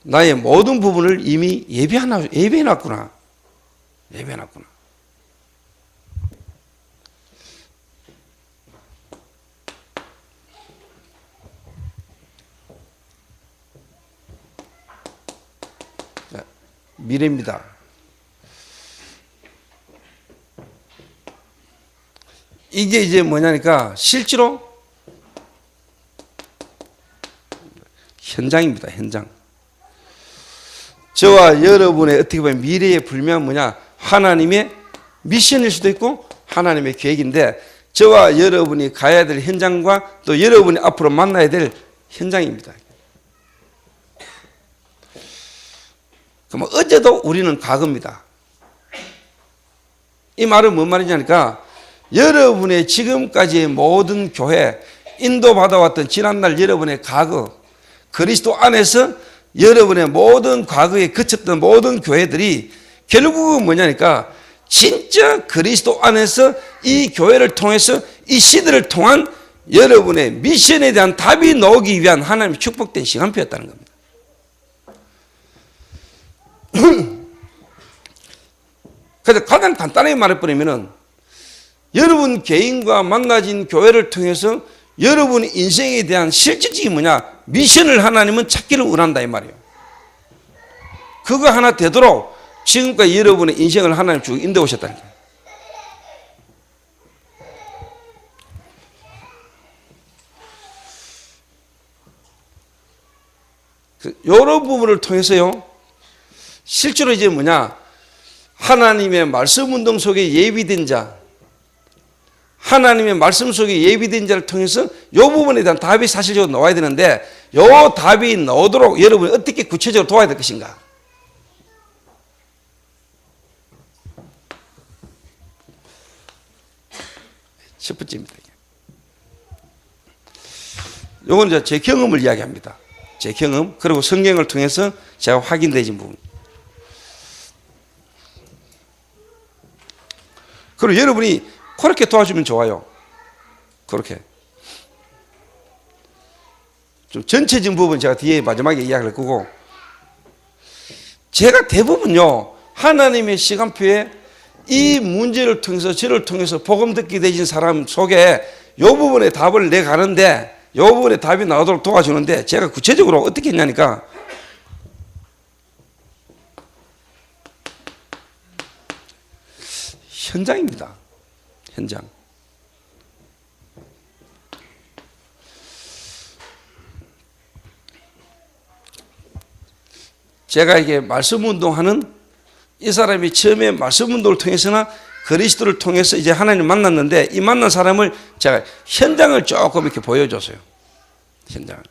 나의 모든 부분을 이미 예비해놨구나. 예비해놨구나. 미래입니다. 이게 이제 뭐냐니까 실제로 현장입니다. 현장. 저와 여러분의 어떻게 보면 미래의 불명은 뭐냐 하나님의 미션일 수도 있고 하나님의 계획인데 저와 여러분이 가야 될 현장과 또 여러분이 앞으로 만나야 될 현장입니다. 그럼 어제도 우리는 과거입니다. 이 말은 뭔 말이냐니까 여러분의 지금까지의 모든 교회 인도받아왔던 지난날 여러분의 과거 그리스도 안에서 여러분의 모든 과거에 거쳤던 모든 교회들이 결국은 뭐냐니까 진짜 그리스도 안에서 이 교회를 통해서 이 시대를 통한 여러분의 미션에 대한 답이 나오기 위한 하나님의 축복된 시간표였다는 겁니다. 그래서 가장 간단하게 말해버리면은 여러분 개인과 만나진 교회를 통해서 여러분 인생에 대한 실질적인 뭐냐 미션을 하나님은 찾기를 원한다 이 말이에요. 그거 하나 되도록 지금까지 여러분의 인생을 하나님 쭉 인도해 오셨다는 거예요. 이런 부분을 통해서요 실제로 이제 뭐냐 하나님의 말씀 운동 속에 예비된 자 하나님의 말씀 속에 예비된 자를 통해서 이 부분에 대한 답이 사실적으로 나와야 되는데 이 답이 나오도록 여러분이 어떻게 구체적으로 도와야 될 것인가. 첫 번째입니다. 이건 이제 제 경험을 이야기합니다. 제 경험 그리고 성경을 통해서 제가 확인되진 부분. 그리고 여러분이 그렇게 도와주면 좋아요. 그렇게. 좀 전체적인 부분 제가 뒤에 마지막에 이야기를 할 거고 제가 대부분요 하나님의 시간표에 이 문제를 통해서 저를 통해서 복음 듣게 되신 사람 속에 이 부분에 답을 내가는데 이 부분에 답이 나오도록 도와주는데 제가 구체적으로 어떻게 했냐니까 현장입니다. 현장. 제가 이게 말씀 운동하는 이 사람이 처음에 말씀 운동을 통해서나 그리스도를 통해서 이제 하나님을 만났는데 이 만난 사람을 제가 현장을 조금 이렇게 보여줬어요. 현장을.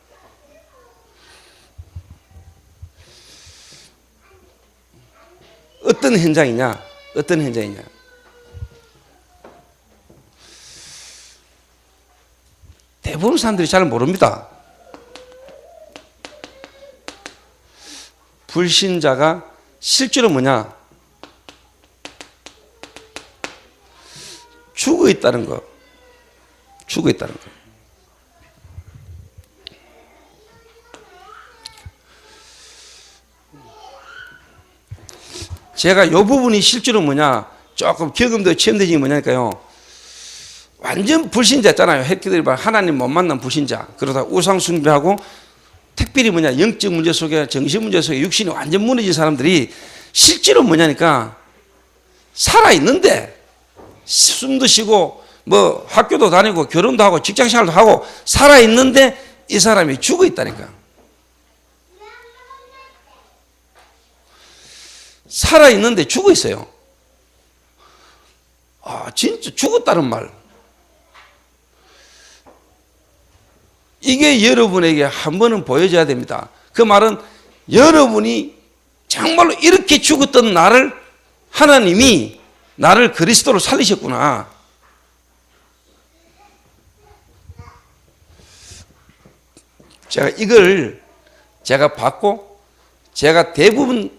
어떤 현장이냐? 어떤 현장이냐? 대부분 사람들이 잘 모릅니다. 불신자가 실제로 뭐냐? 죽어 있다는 거. 죽어 있다는 거. 제가 이 부분이 실제로 뭐냐? 조금 경험도 체험되지 뭐냐니까요. 완전 불신자였잖아요. 핵기들이 하나님 못 만난 불신자. 그러다 우상 숭배하고 특별히 뭐냐? 영적 문제 속에, 정신 문제 속에 육신이 완전 무너진 사람들이 실제로 뭐냐니까 살아있는데 숨도 쉬고 뭐 학교도 다니고 결혼도 하고 직장생활도 하고 살아있는데 이 사람이 죽어 있다니까. 살아있는데 죽어 있어요. 아, 진짜 죽었다는 말. 이게 여러분에게 한 번은 보여줘야 됩니다. 그 말은 여러분이 정말로 이렇게 죽었던 나를 하나님이 나를 그리스도로 살리셨구나. 제가 이걸 제가 받고 제가 대부분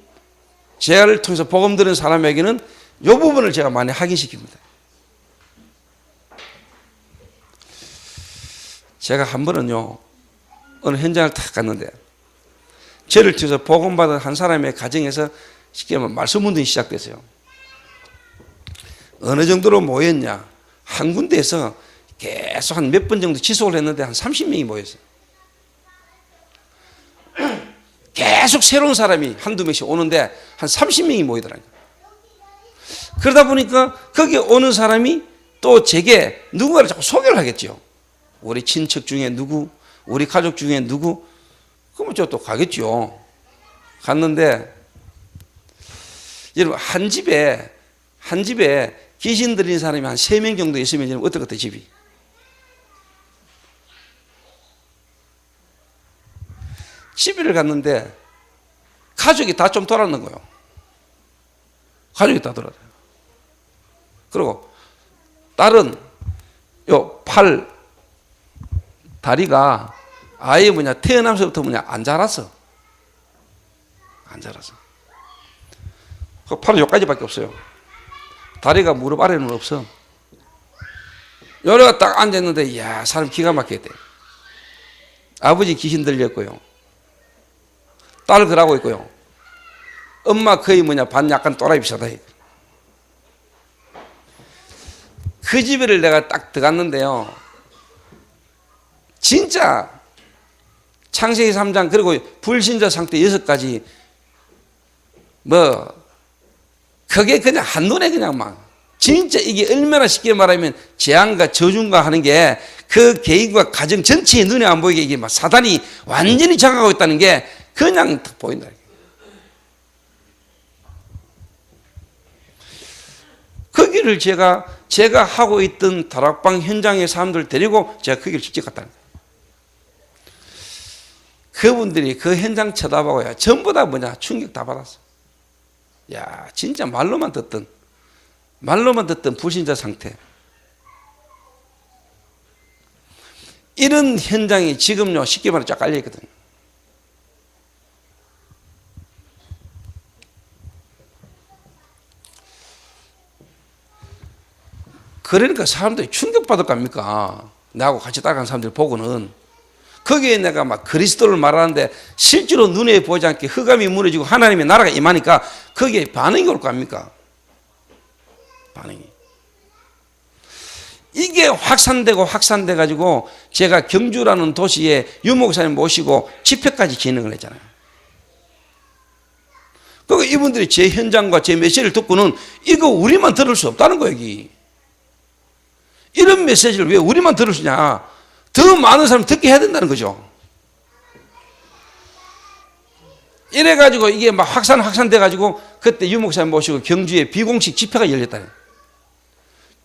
제를 통해서 복음 들은 사람에게는 이 부분을 제가 많이 확인시킵니다. 제가 한 번은요, 어느 현장을 탁 갔는데, 저를 통해서 복음받은 한 사람의 가정에서 쉽게 말하면 말씀 운동이 시작됐어요. 어느 정도로 모였냐? 한 군데에서 계속 한 몇 번 정도 지속을 했는데 한 30명이 모였어요. 계속 새로운 사람이 한두 명씩 오는데 한 30명이 모이더라고요. 그러다 보니까 거기 오는 사람이 또 제게 누군가를 자꾸 소개를 하겠죠. 우리 친척 중에 누구, 우리 가족 중에 누구, 그러면 저 또 가겠죠. 갔는데, 여러분, 한 집에 귀신 들린 사람이 한 3명 정도 있으면 여러분 어떨 것 같아요, 집이? 집을 갔는데, 가족이 다 좀 돌았는 거예요. 가족이 다 돌아요. 그리고, 딸은 요 팔, 다리가 아예 태어나면서부터 안 자랐어. 안 자랐어. 그 팔은 여기까지밖에 없어요. 다리가 무릎 아래는 없어. 요래가 딱 앉았는데, 이야, 사람 기가 막히게 돼. 아버지 귀신 들렸고요. 딸 그러고 있고요. 엄마 거의 반 약간 또라이 비슷하다. 그 집에를 내가 딱 들어갔는데요. 진짜 창세기 3장 그리고 불신자 상태 6가지 그게 그냥 한눈에 그냥 막 진짜 이게 얼마나 쉽게 말하면 재앙과 저주인가 하는 게 그 개인과 가정 전체의 눈에 안 보이게 이게 막 사단이 완전히 장악하고 있다는 게 그냥 딱 보인다. 거기를 제가 하고 있던 다락방 현장의 사람들 데리고 제가 거기를 직접 갔다. 그분들이 그 현장 쳐다보고요. 전부 다 충격 다 받았어. 야, 진짜 말로만 듣던 불신자 상태. 이런 현장이 지금요, 쉽게 말해 쫙 깔려있거든요. 그러니까 사람들이 충격받을 거 아닙니까? 나하고 같이 따라간 사람들 보고는. 거기에 내가 막 그리스도를 말하는데 실제로 눈에 보지 않게 흑암이 무너지고 하나님의 나라가 임하니까 거기에 반응이 올 거 아닙니까? 반응이. 이게 확산되고 확산돼가지고 제가 경주라는 도시에 유목사님 모시고 집회까지 진행을 했잖아요. 그리고 이분들이 제 현장과 제 메시지를 듣고는 이거 우리만 들을 수 없다는 거예요, 여기. 이런 메시지를 왜 우리만 들을 수냐? 더 많은 사람이 듣게 해야 된다는 거죠. 이래가지고 이게 막 확산돼가지고 그때 유 목사님 모시고 경주에 비공식 집회가 열렸다는 거예요.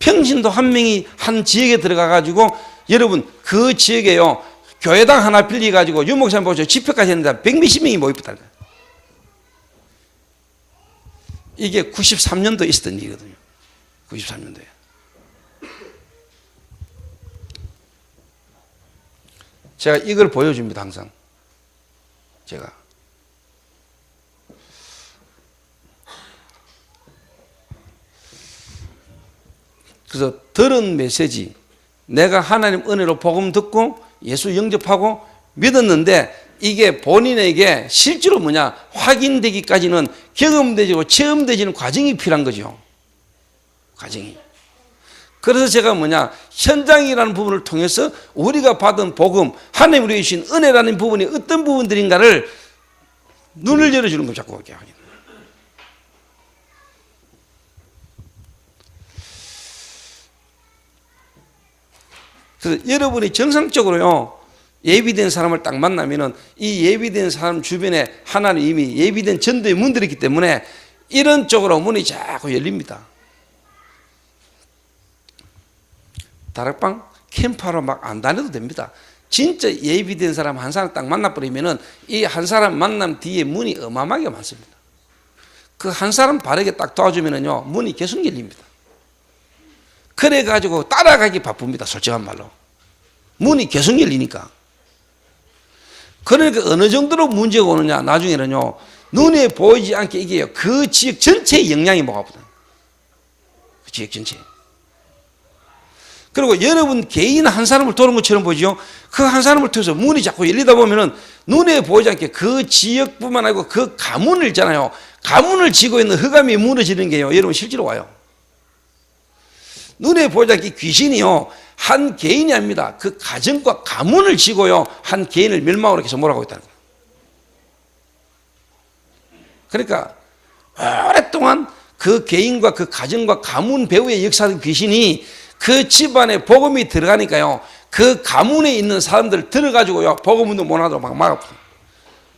평신도 한 명이 한 지역에 들어가가지고 여러분 그 지역에요 교회당 하나 빌려가지고 유 목사님 모시고 집회까지 했는데 100몇십 명이 모였다는 거예요. 이게 93년도에 있었던 일이거든요. 93년도에. 제가 이걸 보여줍니다. 항상 제가 그래서 들은 메시지, 내가 하나님 은혜로 복음 듣고 예수 영접하고 믿었는데 이게 본인에게 실제로 뭐냐 확인되기까지는 경험되고 체험되지는 과정이 필요한 거죠. 과정이. 그래서 제가 뭐냐 현장이라는 부분을 통해서 우리가 받은 복음, 하나님 우리에게 주신 은혜라는 부분이 어떤 부분들인가를 눈을 열어주는 거 자꾸 그렇게 하겠다. 그래서 여러분이 정상적으로요 예비된 사람을 딱 만나면은 이 예비된 사람 주변에 하나님 이미 예비된 전도의 문들이 있기 때문에 이런 쪽으로 문이 자꾸 열립니다. 다락방 캠프하러 막 안 다녀도 됩니다. 진짜 예비된 사람 한 사람 딱 만나버리면은 이 한 사람 만남 뒤에 문이 어마어마하게 많습니다. 그 한 사람 바르게 딱 도와주면은요 문이 계속 열립니다. 그래가지고 따라가기 바쁩니다. 솔직한 말로. 문이 계속 열리니까. 그러니까 어느 정도로 문제가 오느냐 나중에는요 눈에 보이지 않게 이게 그 지역 전체에 영향이 뭐가보다. 그 지역 전체에. 그리고 여러분 개인 한 사람을 도는 것처럼 보죠. 그 한 사람을 통해서 문이 자꾸 열리다 보면은 눈에 보이지 않게 그 지역뿐만 아니고 그 가문을 있잖아요. 가문을 지고 있는 흑암이 무너지는 게요. 여러분 실제로 와요. 눈에 보이지 않게 귀신이요. 한 개인이 아닙니다. 그 가정과 가문을 지고요. 한 개인을 멸망으로 해서 몰아가고 있다는 거예요. 그러니까 오랫동안 그 개인과 그 가정과 가문 배후에 역사하는 귀신이 그 집안에 복음이 들어가니까요. 그 가문에 있는 사람들 들어가지고요. 복음 운동 못하도록 막 막아버려요.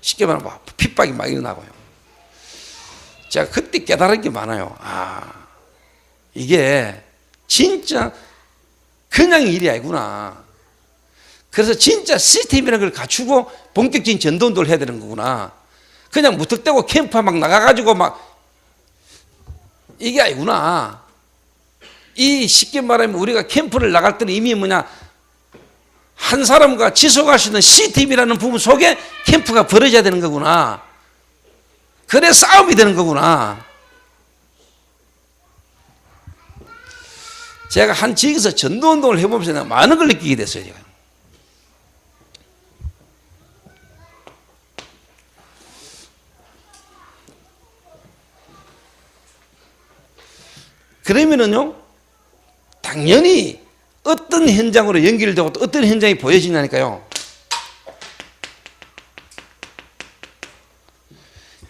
쉽게 말하면 막 핍박이 막 일어나고요. 제가 그때 깨달은 게 많아요. 아, 이게 진짜 그냥 일이 아니구나. 그래서 진짜 시스템이라는 걸 갖추고 본격적인 전도운동을 해야 되는 거구나. 그냥 무턱대고 캠프 막 나가가지고 막 이게 아니구나. 이 쉽게 말하면 우리가 캠프를 나갈 때는 이미 뭐냐 한 사람과 지속할 수 있는 시스템이라는 부분 속에 캠프가 벌어져야 되는 거구나. 그래 싸움이 되는 거구나. 제가 한 지역에서 전도운동을 해보면서 많은 걸 느끼게 됐어요. 제가. 그러면은요 당연히 어떤 현장으로 연결되고 또 어떤 현장이 보여지냐니까요.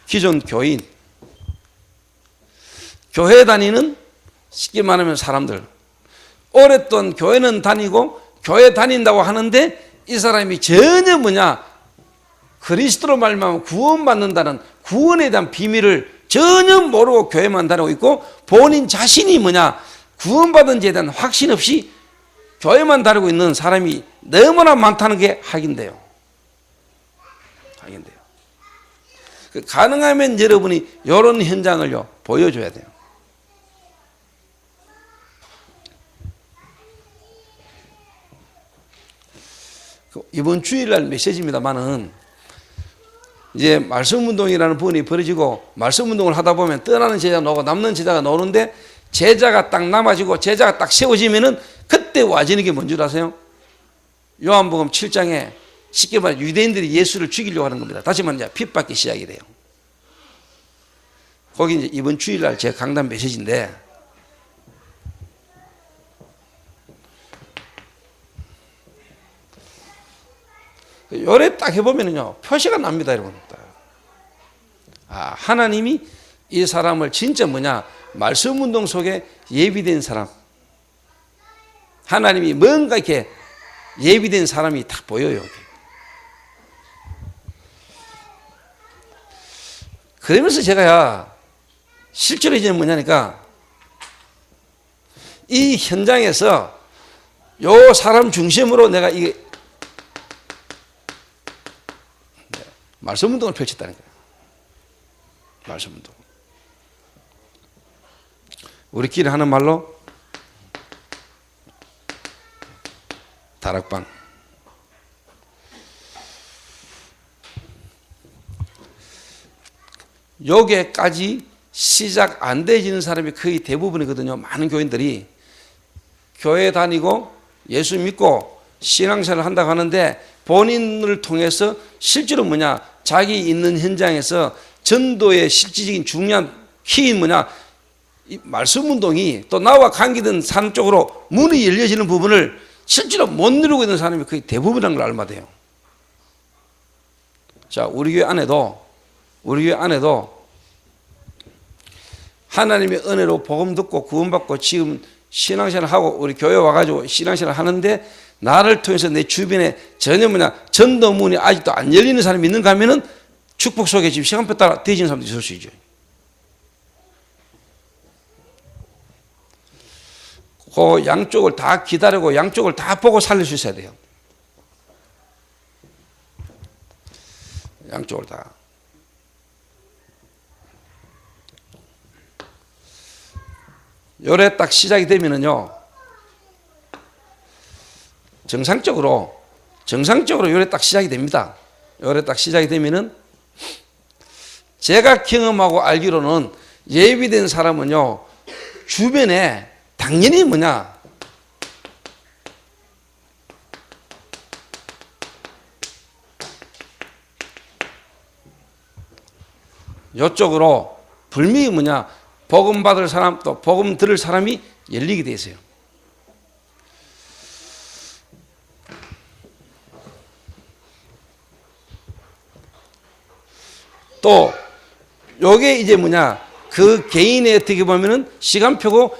기존 교인, 교회 다니는 쉽게 말하면 사람들, 오랫동안 교회는 다니고 교회 다닌다고 하는데 이 사람이 전혀 뭐냐 그리스도로 말미암아 구원받는다는 구원에 대한 비밀을 전혀 모르고 교회만 다니고 있고 본인 자신이 뭐냐 구원받은 데에 대한 확신 없이 교회만 다니고 있는 사람이 너무나 많다는 게 확인돼요. 확인돼요. 가능하면 여러분이 이런 현장을요 보여줘야 돼요. 이번 주일날 메시지입니다만은 이제 말씀운동이라는 부분이 벌어지고 말씀운동을 하다 보면 떠나는 제자가 나오고 남는 제자가 나오는데 제자가 딱 남아지고 제자가 딱 세워지면은 그때 와지는 게 뭔 줄 아세요? 요한복음 7장에 쉽게 말해 유대인들이 예수를 죽이려고 하는 겁니다. 다시 말하면 이제 핍박이 시작이 돼요. 거기 이제 이번 주일날 제 강단 메시지인데 요래 딱 해보면은요 표시가 납니다, 여러분. 아, 하나님이 이 사람을 진짜 뭐냐 말씀 운동 속에 예비된 사람, 하나님이 뭔가 이렇게 예비된 사람이 딱 보여요. 그러면서 제가 실제로 이제 뭐냐니까 이 현장에서 요 사람 중심으로 내가 이게 말씀 운동을 펼쳤다는 거예요. 말씀 운동. 우리끼리 하는 말로 다락방. 요게까지 시작 안 되지는 사람이 거의 대부분이거든요. 많은 교인들이 교회 다니고 예수 믿고 신앙생활을 한다고 하는데 본인을 통해서 실제로 뭐냐, 자기 있는 현장에서 전도의 실질적인 중요한 키인 뭐냐, 이 말씀 운동이 또 나와 관계된 사람 쪽으로 문이 열려지는 부분을 실제로 못 누리고 있는 사람이 거의 대부분이라는 걸 알면 돼요. 자, 우리 교회 안에도 하나님의 은혜로 복음 듣고 구원받고 지금 신앙생활 하고 우리 교회 와가지고 신앙생활 하는데 나를 통해서 내 주변에 전혀 뭐냐 전도문이 아직도 안 열리는 사람이 있는가 하면은 축복 속에 지금 시간표 따라 되어지는 사람도 있을 수 있죠. 그 양쪽을 다 기다리고 양쪽을 다 보고 살릴 수 있어야 돼요. 양쪽을 다. 요래 딱 시작이 되면은요, 정상적으로 요래 딱 시작이 됩니다. 요래 딱 시작이 되면은 제가 경험하고 알기로는 예비된 사람은요, 주변에 당연히 뭐냐, 요쪽으로 불명이 뭐냐, 복음 받을 사람 또 복음 들을 사람이 열리게 돼 있어요. 또 요게 이제 뭐냐, 그 개인의 어떻게 보면은 시간표고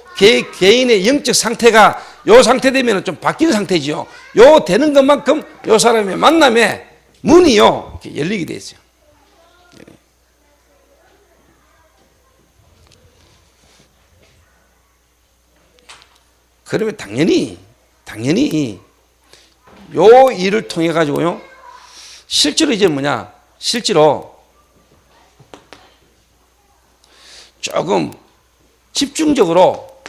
개인의 영적 상태가 요 상태 되면은 좀 바뀌는 상태지요. 요 되는 것만큼 요 사람의 만남에 문이요 이렇게 열리게 돼 있어요. 그러면 당연히 요 일을 통해 가지고요, 실제로 이제 뭐냐, 실제로 조금 집중적으로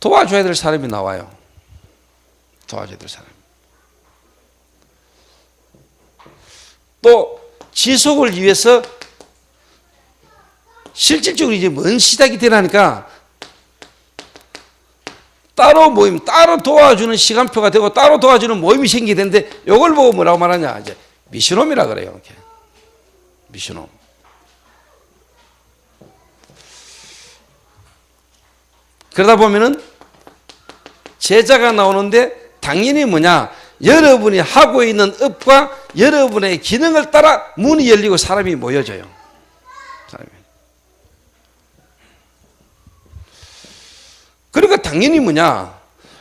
도와줘야 될 사람이 나와요. 도와줘야 될 사람. 또 지속을 위해서 실질적으로 이제 먼 시작이 되라니까 따로 모임, 따로 도와주는 시간표가 되고 따로 도와주는 모임이 생기게 되는데 이걸 보고 뭐라고 말하냐, 이제 미션홈이라 그래요. 이렇게. 미션홈. 그러다 보면은 제자가 나오는데 당연히 뭐냐, 여러분이 하고 있는 업과 여러분의 기능을 따라 문이 열리고 사람이 모여져요. 그러니까 당연히 뭐냐,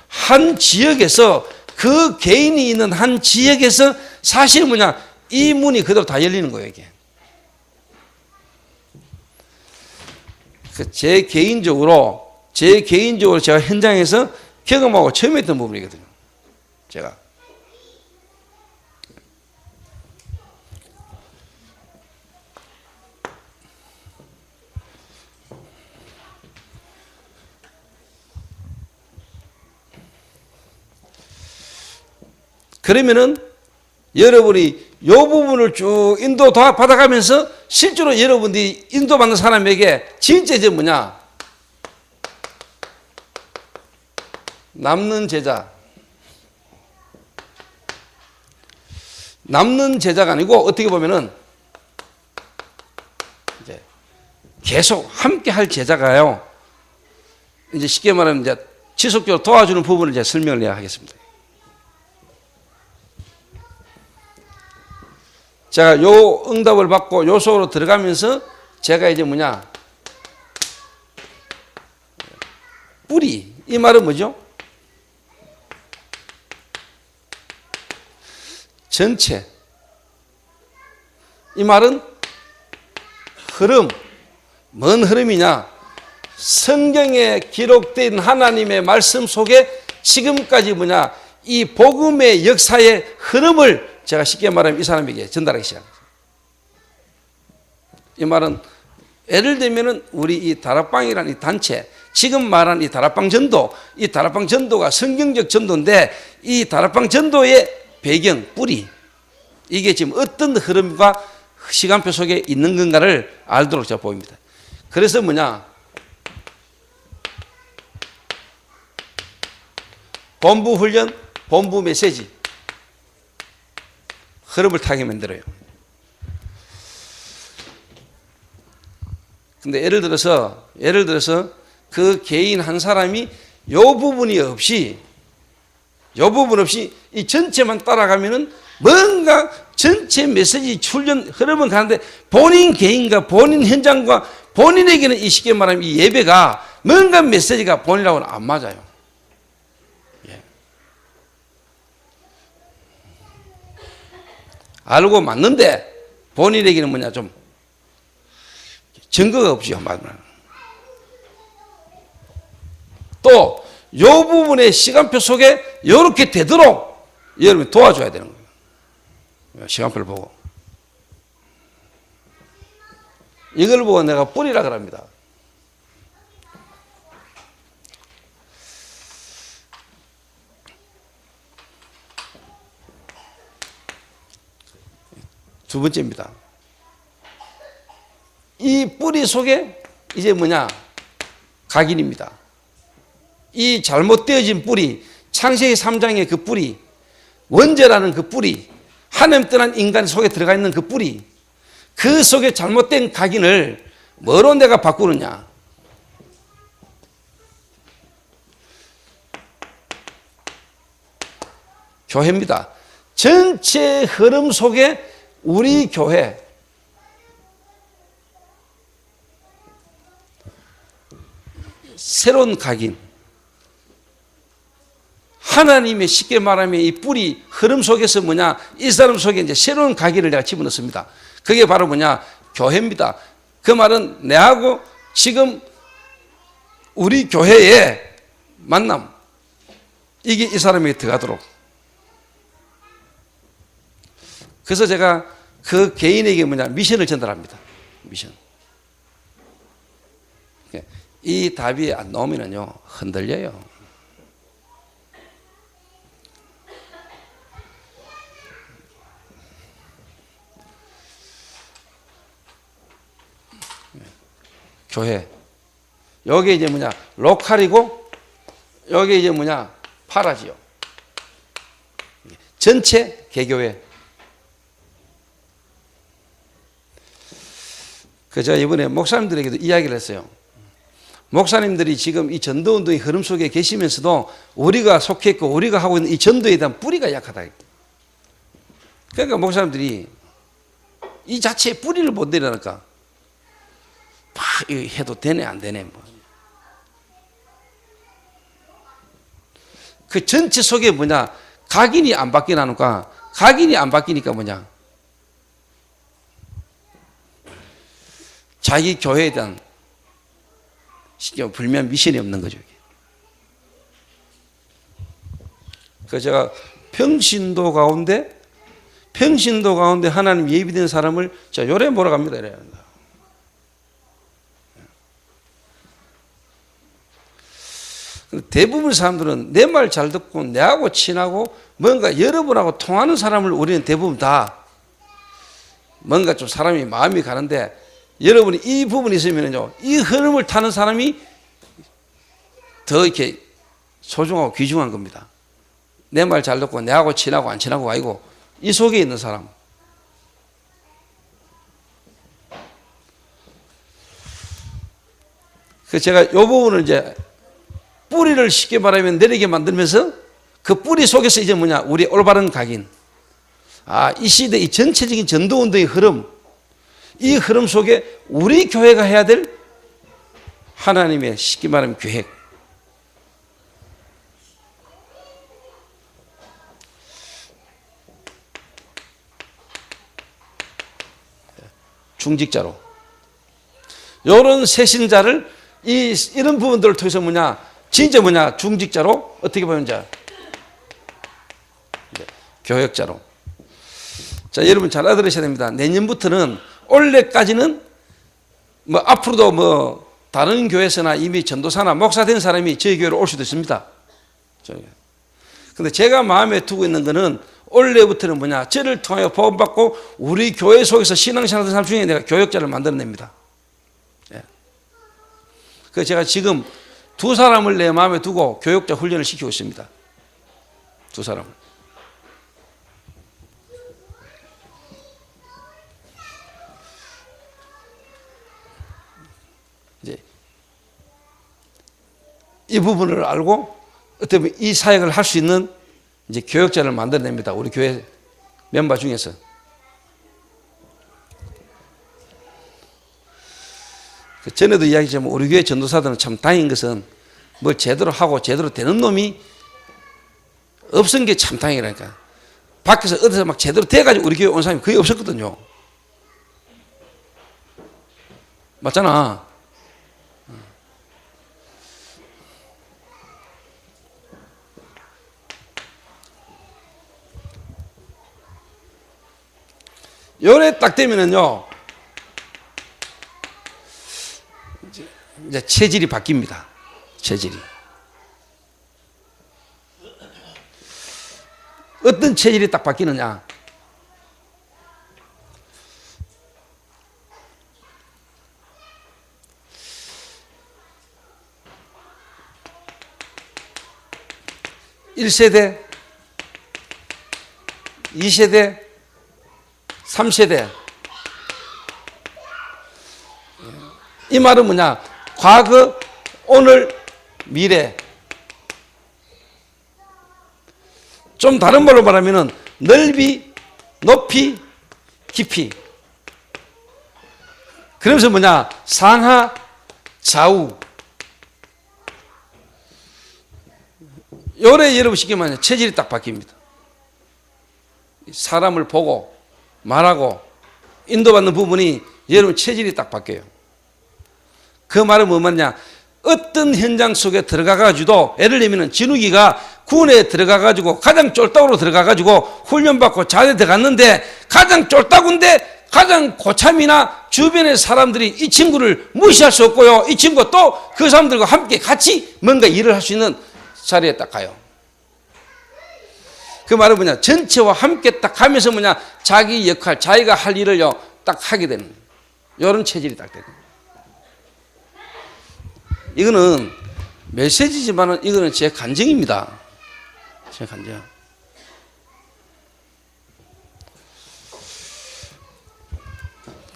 한 지역에서 그 개인이 있는 한 지역에서 사실 뭐냐, 이 문이 그대로 다 열리는 거예요. 이게. 제 개인적으로 제가 현장에서 경험하고 처음 했던 부분이거든요. 제가. 그러면은 여러분이 이 부분을 쭉 인도 받아가면서 실제로 여러분들이 인도받는 사람에게 진짜 이제 뭐냐, 남는 제자가 아니고 어떻게 보면은 이제 계속 함께 할 제자가요, 이제 쉽게 말하면 이제 지속적으로 도와주는 부분을 이제 설명을 해야 하겠습니다. 제가 요 응답을 받고 요 속으로 들어가면서 제가 이제 뭐냐, 뿌리, 이 말은 뭐죠? 전체. 이 말은 흐름, 뭔 흐름이냐? 성경에 기록된 하나님의 말씀 속에 지금까지 뭐냐? 이 복음의 역사의 흐름을 제가 쉽게 말하면 이 사람에게 전달하기 시작합니다. 이 말은 예를 들면은 우리 이 다락방이라는 이 단체, 지금 말한 이 다락방 전도, 이 다락방 전도가 성경적 전도인데 이 다락방 전도의 배경, 뿌리, 이게 지금 어떤 흐름과 시간표 속에 있는 건가를 알도록 제가 보입니다. 그래서 뭐냐? 본부 훈련, 본부 메시지, 흐름을 타게 만들어요. 근데 예를 들어서 그 개인 한 사람이 요 부분 없이 이 전체만 따라가면은 뭔가 전체 메시지 훈련 흐름은 가는데 본인 개인과 본인 현장과 본인에게는 이 쉽게 말하면 이 예배가 뭔가 메시지가 본인하고는 안 맞아요. 예. 알고 맞는데 본인에게는 뭐냐 좀 증거가 없죠. 또 요 부분의 시간표 속에 이렇게 되도록 여러분이 도와줘야 되는 거예요. 시간표를 보고. 이걸 보고 내가 뿌리라 그럽니다. 두 번째입니다. 이 뿌리 속에 이제 뭐냐? 각인입니다. 이 잘못되어진 뿌리, 창세기 3장의 그 뿌리, 원죄라는 그 뿌리, 하나님 떠난 인간 속에 들어가 있는 그 뿌리, 그 속에 잘못된 각인을 뭐로 내가 바꾸느냐? 교회입니다. 전체 흐름 속에 우리 교회, 새로운 각인, 하나님의 쉽게 말하면 이 뿌리 흐름 속에서 뭐냐? 이 사람 속에 이제 새로운 각인을 내가 집어넣습니다. 그게 바로 뭐냐? 교회입니다. 그 말은 내하고 지금 우리 교회의 만남, 이게 이 사람에게 들어가도록. 그래서 제가 그 개인에게 뭐냐? 미션을 전달합니다. 미션. 이 답이 안 나오면은요, 흔들려요. 교회. 여기 이제 뭐냐? 로컬이고, 여기 이제 뭐냐? 파라지요. 전체 개교회. 제가 이번에 목사님들에게도 이야기를 했어요. 목사님들이 지금 이 전도운동의 흐름 속에 계시면서도 우리가 속해 있고 우리가 하고 있는 이 전도에 대한 뿌리가 약하다. 그러니까 목사님들이 이 자체의 뿌리를 못 내려니까 해도 되네 안 되네 뭐. 그 전체 속에 뭐냐? 각인이 안 바뀌나니까, 각인이 안 바뀌니까 뭐냐? 자기 교회에 대한 불면 미션이 없는 거죠. 그래서 제가 평신도 가운데 하나님 예비된 사람을 자 요래 몰아갑니다. 이래요. 대부분 사람들은 내 말 잘 듣고 내하고 친하고 뭔가 여러분하고 통하는 사람을 우리는 대부분 다 뭔가 좀 사람이 마음이 가는데 여러분이 이 부분이 있으면요, 이 흐름을 타는 사람이 더 이렇게 소중하고 귀중한 겁니다. 내 말 잘 듣고 내하고 친하고 안 친하고 아니고 이 속에 있는 사람. 그래서 제가 이 부분을 이제 뿌리를 쉽게 말하면 내리게 만들면서 그 뿌리 속에서 이제 뭐냐, 우리 올바른 각인. 이 시대 이 전체적인 전도운동의 흐름, 이 흐름 속에 우리 교회가 해야 될 하나님의 쉽게 말하면 계획. 중직자로. 이런 세신자를 이런 부분들을 통해서 진짜 중직자로 어떻게 보면 교역자로. 자, 여러분 잘 알아들으셔야 됩니다. 내년부터는 올해까지는 앞으로도 다른 교회에서나 이미 전도사나 목사 된 사람이 저희 교회로 올 수도 있습니다. 근데 제가 마음에 두고 있는 거는 올해부터는 저를 통하여 보험받고 우리 교회 속에서 신앙생활하는 사람 중에 내가 교역자를 만들어냅니다. 예. 그래서 제가 지금 2사람을 내 마음에 두고 교역자 훈련을 시키고 있습니다. 2사람을. 이제 이 부분을 알고 어떻게 보면 이 사역을 할 수 있는 이제 교역자를 만들어냅니다. 우리 교회 멤버 중에서. 전에도 이야기했지만 우리 교회 전도사들은 참 다행인 것은 뭘 제대로 하고 제대로 되는 놈이 없은 게 참 다행이라니까. 밖에서 어디서 막 제대로 돼가지고 우리 교회 온 사람이 거의 없었거든요. 맞잖아. 요래 딱 되면은요, 이제 체질이 바뀝니다. 체질이. 어떤 체질이 딱 바뀌느냐. (1세대) (2세대) 3세대. 이 말은 과거, 오늘, 미래. 좀 다른 말로 말하면 넓이, 높이, 깊이. 그러면서 상하, 좌우. 요래 여러분 쉽게 말하면 체질이 딱 바뀝니다. 사람을 보고 말하고 인도받는 부분이 여러분 체질이 딱 바뀌어요. 그 말은 뭐 말이냐. 어떤 현장 속에 들어가가지고 예를 들면 진욱이가 군에 들어가가지고 가장 쫄딱으로 들어가가지고 훈련받고 자대 들어갔는데 가장 쫄딱인데 가장 고참이나 주변의 사람들이 이 친구를 무시할 수 없고요. 이 친구가 또 그 사람들과 함께 같이 뭔가 일을 할 수 있는 자리에 딱 가요. 그 말은 전체와 함께 딱 하면서 자기 역할, 자기가 할 일을요, 딱 하게 되는, 이런 체질이 딱 되는. 이거는 메시지지만은 이거는 제 간증입니다. 제 간증.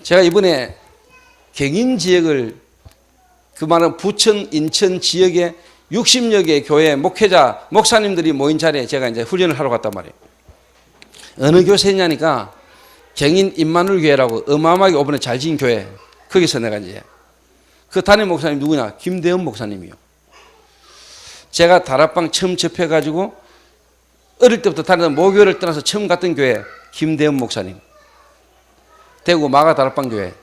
제가 이번에 경인 지역을, 그 말은 부천, 인천 지역에 60여 개의 교회 목회자, 목사님들이 모인 자리에 제가 이제 훈련을 하러 갔단 말이에요. 어느 교세냐니까 경인 임마누엘 교회라고 어마어마하게 이번에 잘 지은 교회. 거기서 내가 이제 그 담임 목사님 누구냐? 김대현 목사님이요. 제가 다락방 처음 접해가지고 어릴 때부터 다니던 모교를 떠나서 처음 갔던 교회 김대현 목사님. 대구 마가 다락방 교회.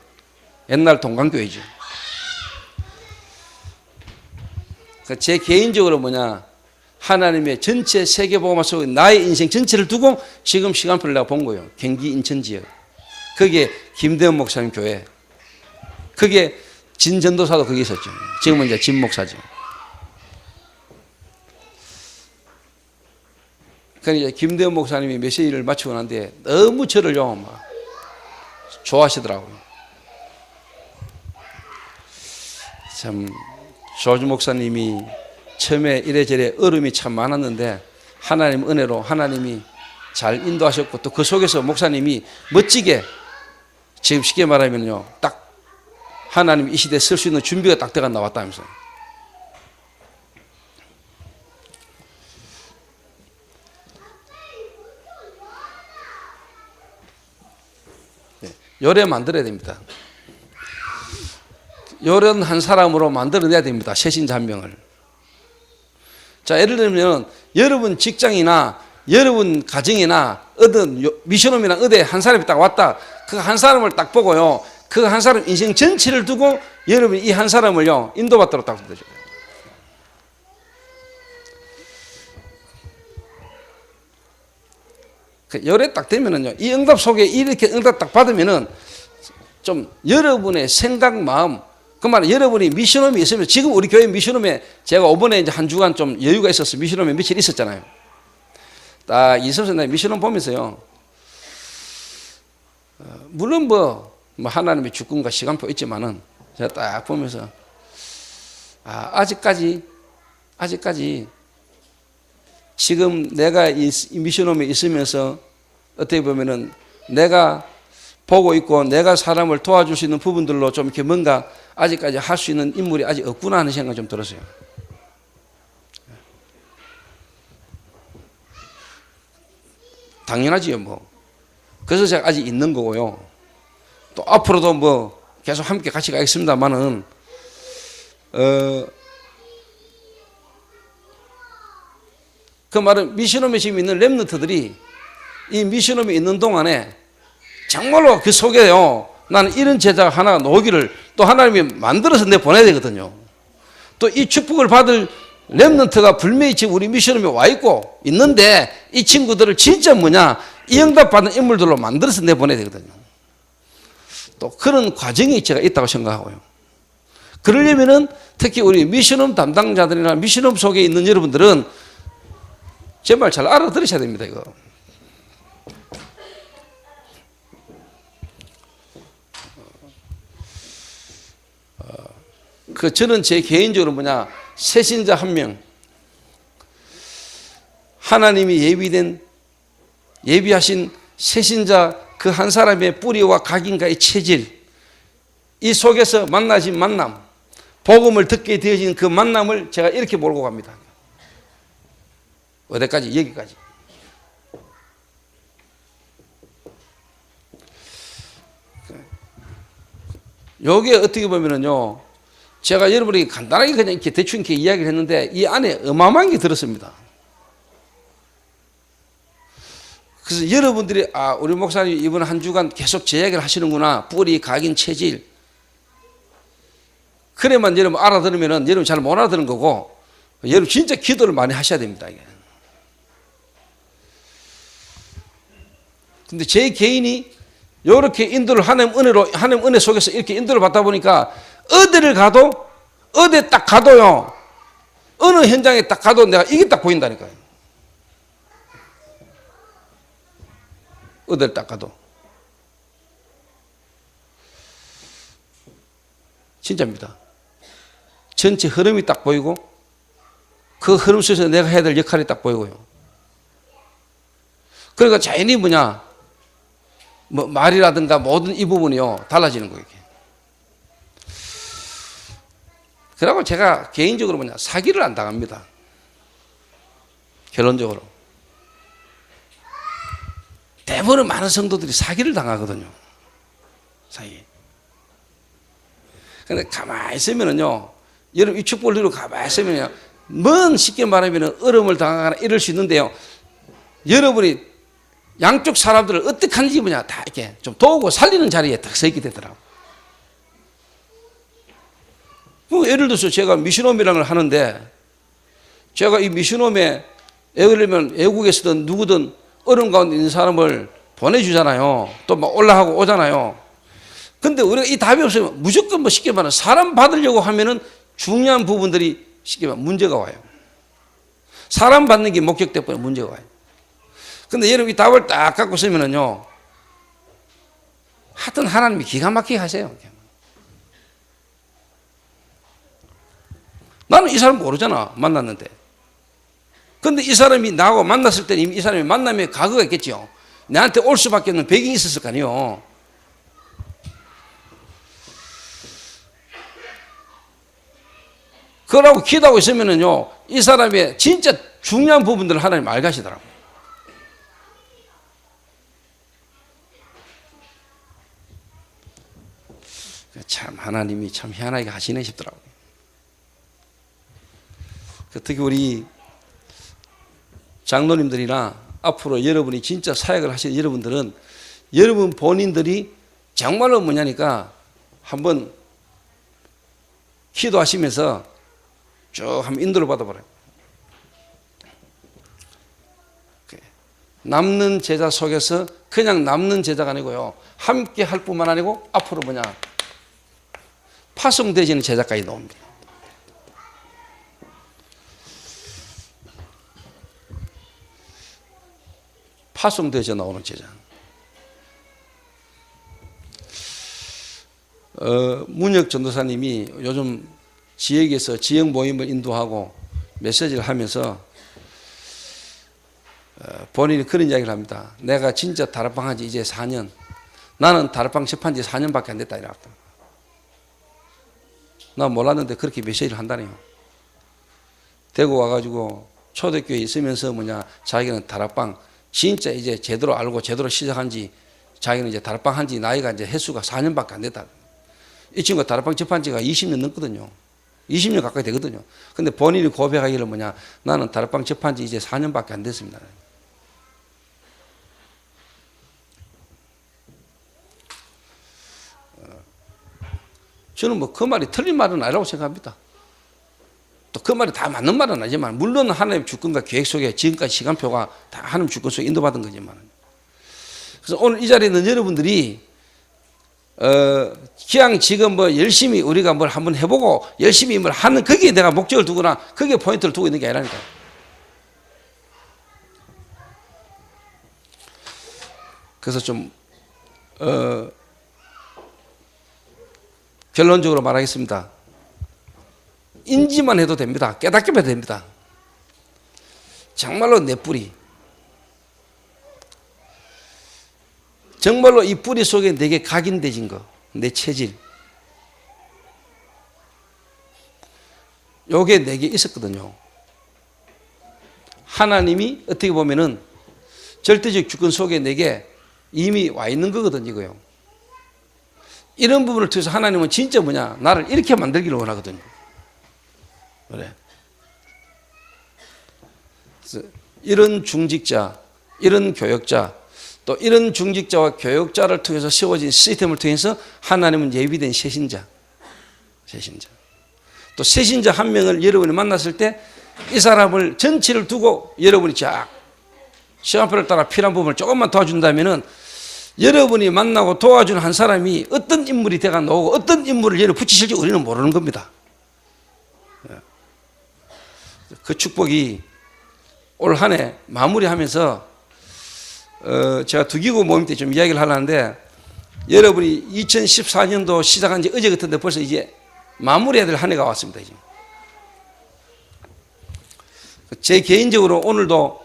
옛날 동강교회죠. 제 개인적으로 하나님의 전체 세계복음화 속에 나의 인생 전체를 두고 지금 시간표를 내가 본 거예요. 경기 인천 지역. 거기에 김대현 목사님 교회. 거기에 진전도사도 거기 있었죠. 지금은 이제 진 목사죠. 그러니까 김대현 목사님이 메시지를 마치고 난 뒤에 너무 저를요, 좋아하시더라고요. 참, 조주 목사님이 처음에 이래저래 어려움이 참 많았는데 하나님 은혜로 하나님이 잘 인도하셨고 또 그 속에서 목사님이 멋지게 지금 쉽게 말하면요, 딱 하나님 이 시대에 쓸 수 있는 준비가 딱 돼가 나왔다면서요. 네, 요래 만들어야 됩니다. 요런 한 사람으로 만들어내야 됩니다. 새신자 한 명을. 자, 예를 들면 여러분 직장이나 여러분 가정이나 어떤 미션홈이나 어디 한 사람이 딱 왔다. 그 한 사람을 딱 보고요, 그 한 사람 인생 전체를 두고 여러분이 이 한 사람을요 인도받도록 딱 되죠. 열에 딱 되면은요 이 응답 속에 이렇게 응답 딱 받으면은 좀 여러분의 생각 마음 그 말은 여러분이 미션홈이 있으면 지금 우리 교회 미션홈에 제가 이번에 이제 한 주간 좀 여유가 있어서 미션홈에 며칠 있었잖아요. 딱 있어서 나 미션홈 보면서요. 물론 뭐 하나님의 주권과 시간표 있지만은 제가 딱 보면서 아직까지 지금 내가 이 미션홈에 있으면서 어떻게 보면은 내가 보고 있고 내가 사람을 도와줄 수 있는 부분들로 좀 이렇게 뭔가 아직까지 할 수 있는 인물이 아직 없구나 하는 생각이 좀 들었어요. 당연하지요, 뭐. 그래서 제가 아직 있는 거고요. 또 앞으로도 뭐 계속 함께 같이 가겠습니다만은, 그 말은 미션홈에 지금 있는 렘넌트들이 이 미션홈에 있는 동안에 정말로 그 속에요. 나는 이런 제자 하나가 나오기를 또 하나님이 만들어서 내 보내야 되거든요. 또 이 축복을 받을 렘넌트가 분명히 지금 우리 미션홈에 와 있고 있는데 이 친구들을 진짜 뭐냐 이 응답 받는 인물들로 만들어서 내 보내야 되거든요. 또 그런 과정이 제가 있다고 생각하고요. 그러려면은 특히 우리 미션홈 담당자들이나 미션홈 속에 있는 여러분들은 제 말 잘 알아들으셔야 됩니다. 이거. 저는 제 개인적으로 뭐냐 새신자 한 명 하나님이 예비하신 새신자 그 한 사람의 뿌리와 각인과의 체질 이 속에서 만나진 만남 복음을 듣게 되어진 그 만남을 제가 이렇게 몰고 갑니다. 어디까지? 여기까지. 여기에 어떻게 보면은요 제가 여러분에게 간단하게 그냥 이렇게 대충 이렇게 이야기를 했는데 이 안에 어마어마한 게 들었습니다. 그래서 여러분들이 우리 목사님 이번 한 주간 계속 제 이야기를 하시는구나. 뿌리, 각인, 체질. 그래만 여러분 알아들으면은 여러분 잘 못 알아듣는 거고 여러분 진짜 기도를 많이 하셔야 됩니다. 이게. 근데 제 개인이 이렇게 인도를 하나님 은혜 속에서 이렇게 인도를 받다 보니까 어디를 가도 어디에 딱 가도요 어느 현장에 딱 가도 내가 이게 딱 보인다니까요. 어디를 딱 가도 진짜입니다. 전체 흐름이 딱 보이고 그 흐름 속에서 내가 해야 될 역할이 딱 보이고요. 그러니까 자연히 뭐냐 뭐 말이라든가 모든 이 부분이요 달라지는 거예요. 그러고 제가 개인적으로 뭐냐 사기를 안 당합니다. 결론적으로 대부분 많은 성도들이 사기를 당하거든요. 사기. 근데 가만히 있으면은요 여러분 이 축복을 누리고 가만히 있으면요 뭔 쉽게 말하면 어려움을 당하거나 이럴 수 있는데요 여러분이 양쪽 사람들을 어떻게 하는지 뭐냐 다 이렇게 좀 도우고 살리는 자리에 딱 서 있게 되더라고. 예를 들어서 제가 미션홈이라는 걸 하는데 제가 이 미션홈에 예를 들면 외국에서든 누구든 어려운 가운데 있는 사람을 보내주잖아요. 또 막 올라가고 오잖아요. 근데 우리가 이 답이 없으면 무조건 뭐 쉽게 말하면 사람 받으려고 하면은 중요한 부분들이 쉽게 말하면 문제가 와요. 사람 받는 게 목적 때문에 문제가 와요. 근데 여러분 이 답을 딱 갖고 쓰면은요 하여튼 하나님이 기가 막히게 하세요. 나는 이 사람 모르잖아 만났는데 근데 이 사람이 나하고 만났을 때는 이미 이 사람이 만남의 과거가 있겠죠. 나한테 올 수밖에 없는 배경이 있었을 거 아니에요. 그러고 기도하고 있으면은요 이 사람의 진짜 중요한 부분들을 하나님 알가시더라고요. 참 하나님이 참 희한하게 하시네 싶더라고요. 특히 우리 장로님들이나 앞으로 여러분이 진짜 사역을 하시는 여러분들은 여러분 본인들이 정말로 뭐냐니까 한번 기도하시면서 쭉 한번 인도를 받아보래요. 남는 제자 속에서 그냥 남는 제자가 아니고요, 함께 할 뿐만 아니고 앞으로 파송되지는 제자까지 나옵니다. 파송되어져 나오는 제자. 문혁 전도사님이 요즘 지역에서 지역 모임을 인도하고 메시지를 하면서 본인이 그런 이야기를 합니다. 내가 진짜 다락방 한지 이제 4년. 나는 다락방 접한 지 4년밖에 안 됐다 이랬다. 나 몰랐는데 그렇게 메시지를 한다네요. 대구 와가지고 초대교회에 있으면서 자기는 다락방 진짜 이제 제대로 알고 제대로 시작한 지, 자기는 이제 다락방 한지 나이가 이제 횟수가 4년밖에 안 됐다. 이 친구가 다락방 접한 지가 20년 넘거든요. 20년 가까이 되거든요. 근데 본인이 고백하기를 나는 다락방 접한 지 이제 4년밖에 안 됐습니다. 저는 그 말이 틀린 말은 아니라고 생각합니다. 또 그 말이 다 맞는 말은 아니지만, 물론 하나님 주권과 계획 속에 지금까지 시간표가 다 하나님 주권 속에 인도받은 거지만, 그래서 오늘 이 자리에 있는 여러분들이 그냥 지금 열심히 우리가 뭘 한번 해보고 열심히 뭘 하는, 거기에 내가 목적을 두거나 거기에 포인트를 두고 있는 게 아니라니까. 그래서 좀 결론적으로 말하겠습니다. 인지만 해도 됩니다. 깨닫기만 해도 됩니다. 정말로 내 뿌리, 정말로 이 뿌리 속에 내게 각인되진 거, 내 체질, 요게 내게 있었거든요. 하나님이 어떻게 보면은 절대적 주권 속에 내게 이미 와 있는 거거든요, 이거요. 이런 부분을 통해서 하나님은 진짜 나를 이렇게 만들기를 원하거든요. 그래. 그래서 이런 중직자, 이런 교역자, 또 이런 중직자와 교역자를 통해서 세워진 시스템을 통해서 하나님은 예비된 새신자. 또 새신자 한 명을 여러분이 만났을 때 이 사람을 전체를 두고 여러분이 시간표를 따라 필요한 부분을 조금만 도와준다면은 여러분이 만나고 도와주는 한 사람이 어떤 인물이 돼가 나오고 어떤 인물을 여러분 붙이실지 우리는 모르는 겁니다. 그 축복이 올 한 해 마무리하면서 제가 두기고 모임 때 좀 이야기를 하려는데, 여러분이 2014년도 시작한 지 어제 같은데 벌써 이제 마무리해야 될 한 해가 왔습니다. 이제. 제 개인적으로 오늘도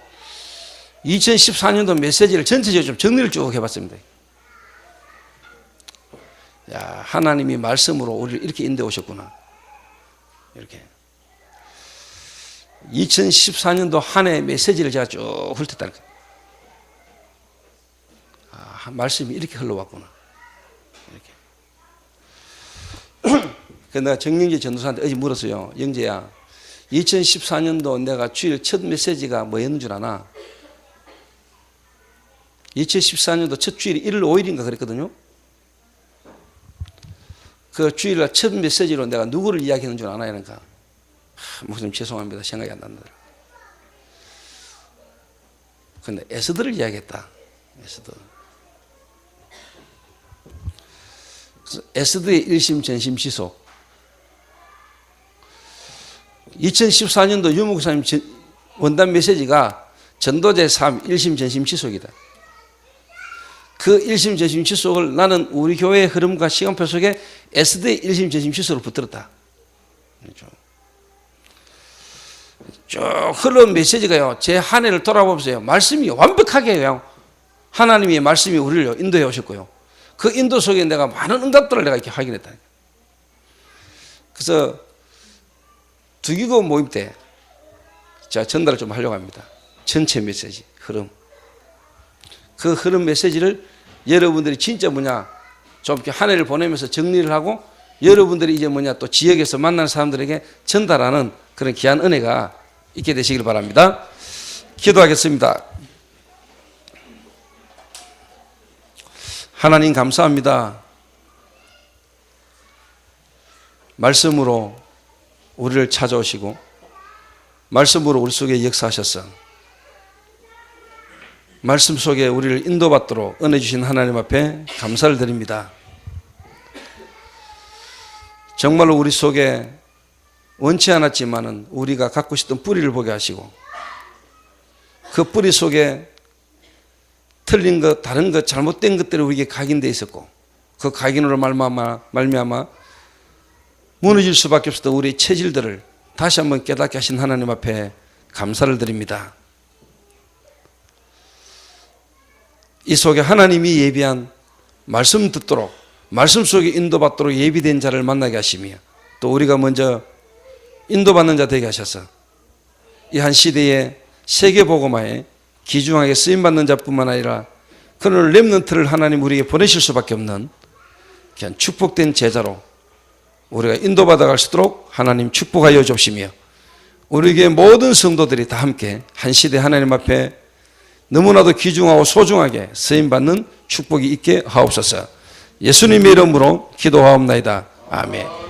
2014년도 메시지를 전체적으로 좀 정리를 쭉 해봤습니다. 야, 하나님이 말씀으로 우리를 이렇게 인도해 오셨구나. 이렇게. 2014년도 한 해 메시지를 제가 쭉 훑었다니까. 말씀이 이렇게 흘러왔구나. 이렇게. 그래서 내가 정영재 전도사한테 어제 물었어요. 영재야, 2014년도 내가 주일 첫 메시지가 뭐였는 줄 아나? 2014년도 첫 주일이 1월 5일인가 그랬거든요. 그 주일날 첫 메시지로 내가 누구를 이야기하는 줄 아나? 이러니까, 목사님 죄송합니다, 생각이 안 난다. 근데 에스더를 이야기했다. 에스더. 에스더의 일심 전심 지속. 2014년도 유목사님 원단 메시지가 전도제 3 일심 전심 지속이다. 그 일심 전심 지속을 나는 우리 교회의 흐름과 시간표 속에 에스더의 일심 전심 지속으로 붙들었다. 쭉 흘러온 메시지가요, 제 한 해를 돌아보면서요, 말씀이 완벽하게요, 하나님의 말씀이 우리를 인도해 오셨고요, 그 인도 속에 내가 많은 응답들을 내가 이렇게 확인했다. 그래서 두기고 모임 때 제가 전달을 좀 하려고 합니다. 전체 메시지 흐름, 그 흐름 메시지를 여러분들이 진짜 좀 이렇게 한 해를 보내면서 정리를 하고 여러분들이 이제 또 지역에서 만나는 사람들에게 전달하는 그런 귀한 은혜가 있게 되시길 바랍니다. 기도하겠습니다. 하나님 감사합니다. 말씀으로 우리를 찾아오시고 말씀으로 우리 속에 역사하셨어. 말씀 속에 우리를 인도받도록 은혜 주신 하나님 앞에 감사를 드립니다. 정말로 우리 속에 원치 않았지만은 우리가 갖고 있었던 뿌리를 보게 하시고 그 뿌리 속에 틀린 것, 다른 것, 잘못된 것들이 우리에게 각인되어 있었고 그 각인으로 말미암아 무너질 수밖에 없었던 우리의 체질들을 다시 한번 깨닫게 하신 하나님 앞에 감사를 드립니다. 이 속에 하나님이 예비한 말씀 듣도록 말씀 속에 인도받도록 예비된 자를 만나게 하시며 또 우리가 먼저 인도받는 자 되게 하셔서 이 한 시대에 세계복음화에 귀중하게 쓰임받는 자뿐만 아니라 그런 렘넌트를 하나님 우리에게 보내실 수밖에 없는 그냥 축복된 제자로 우리가 인도받아 갈 수 있도록 하나님 축복하여 주시며 우리에게 모든 성도들이 다 함께 한 시대 하나님 앞에 너무나도 귀중하고 소중하게 쓰임받는 축복이 있게 하옵소서. 예수님의 이름으로 기도하옵나이다. 아멘.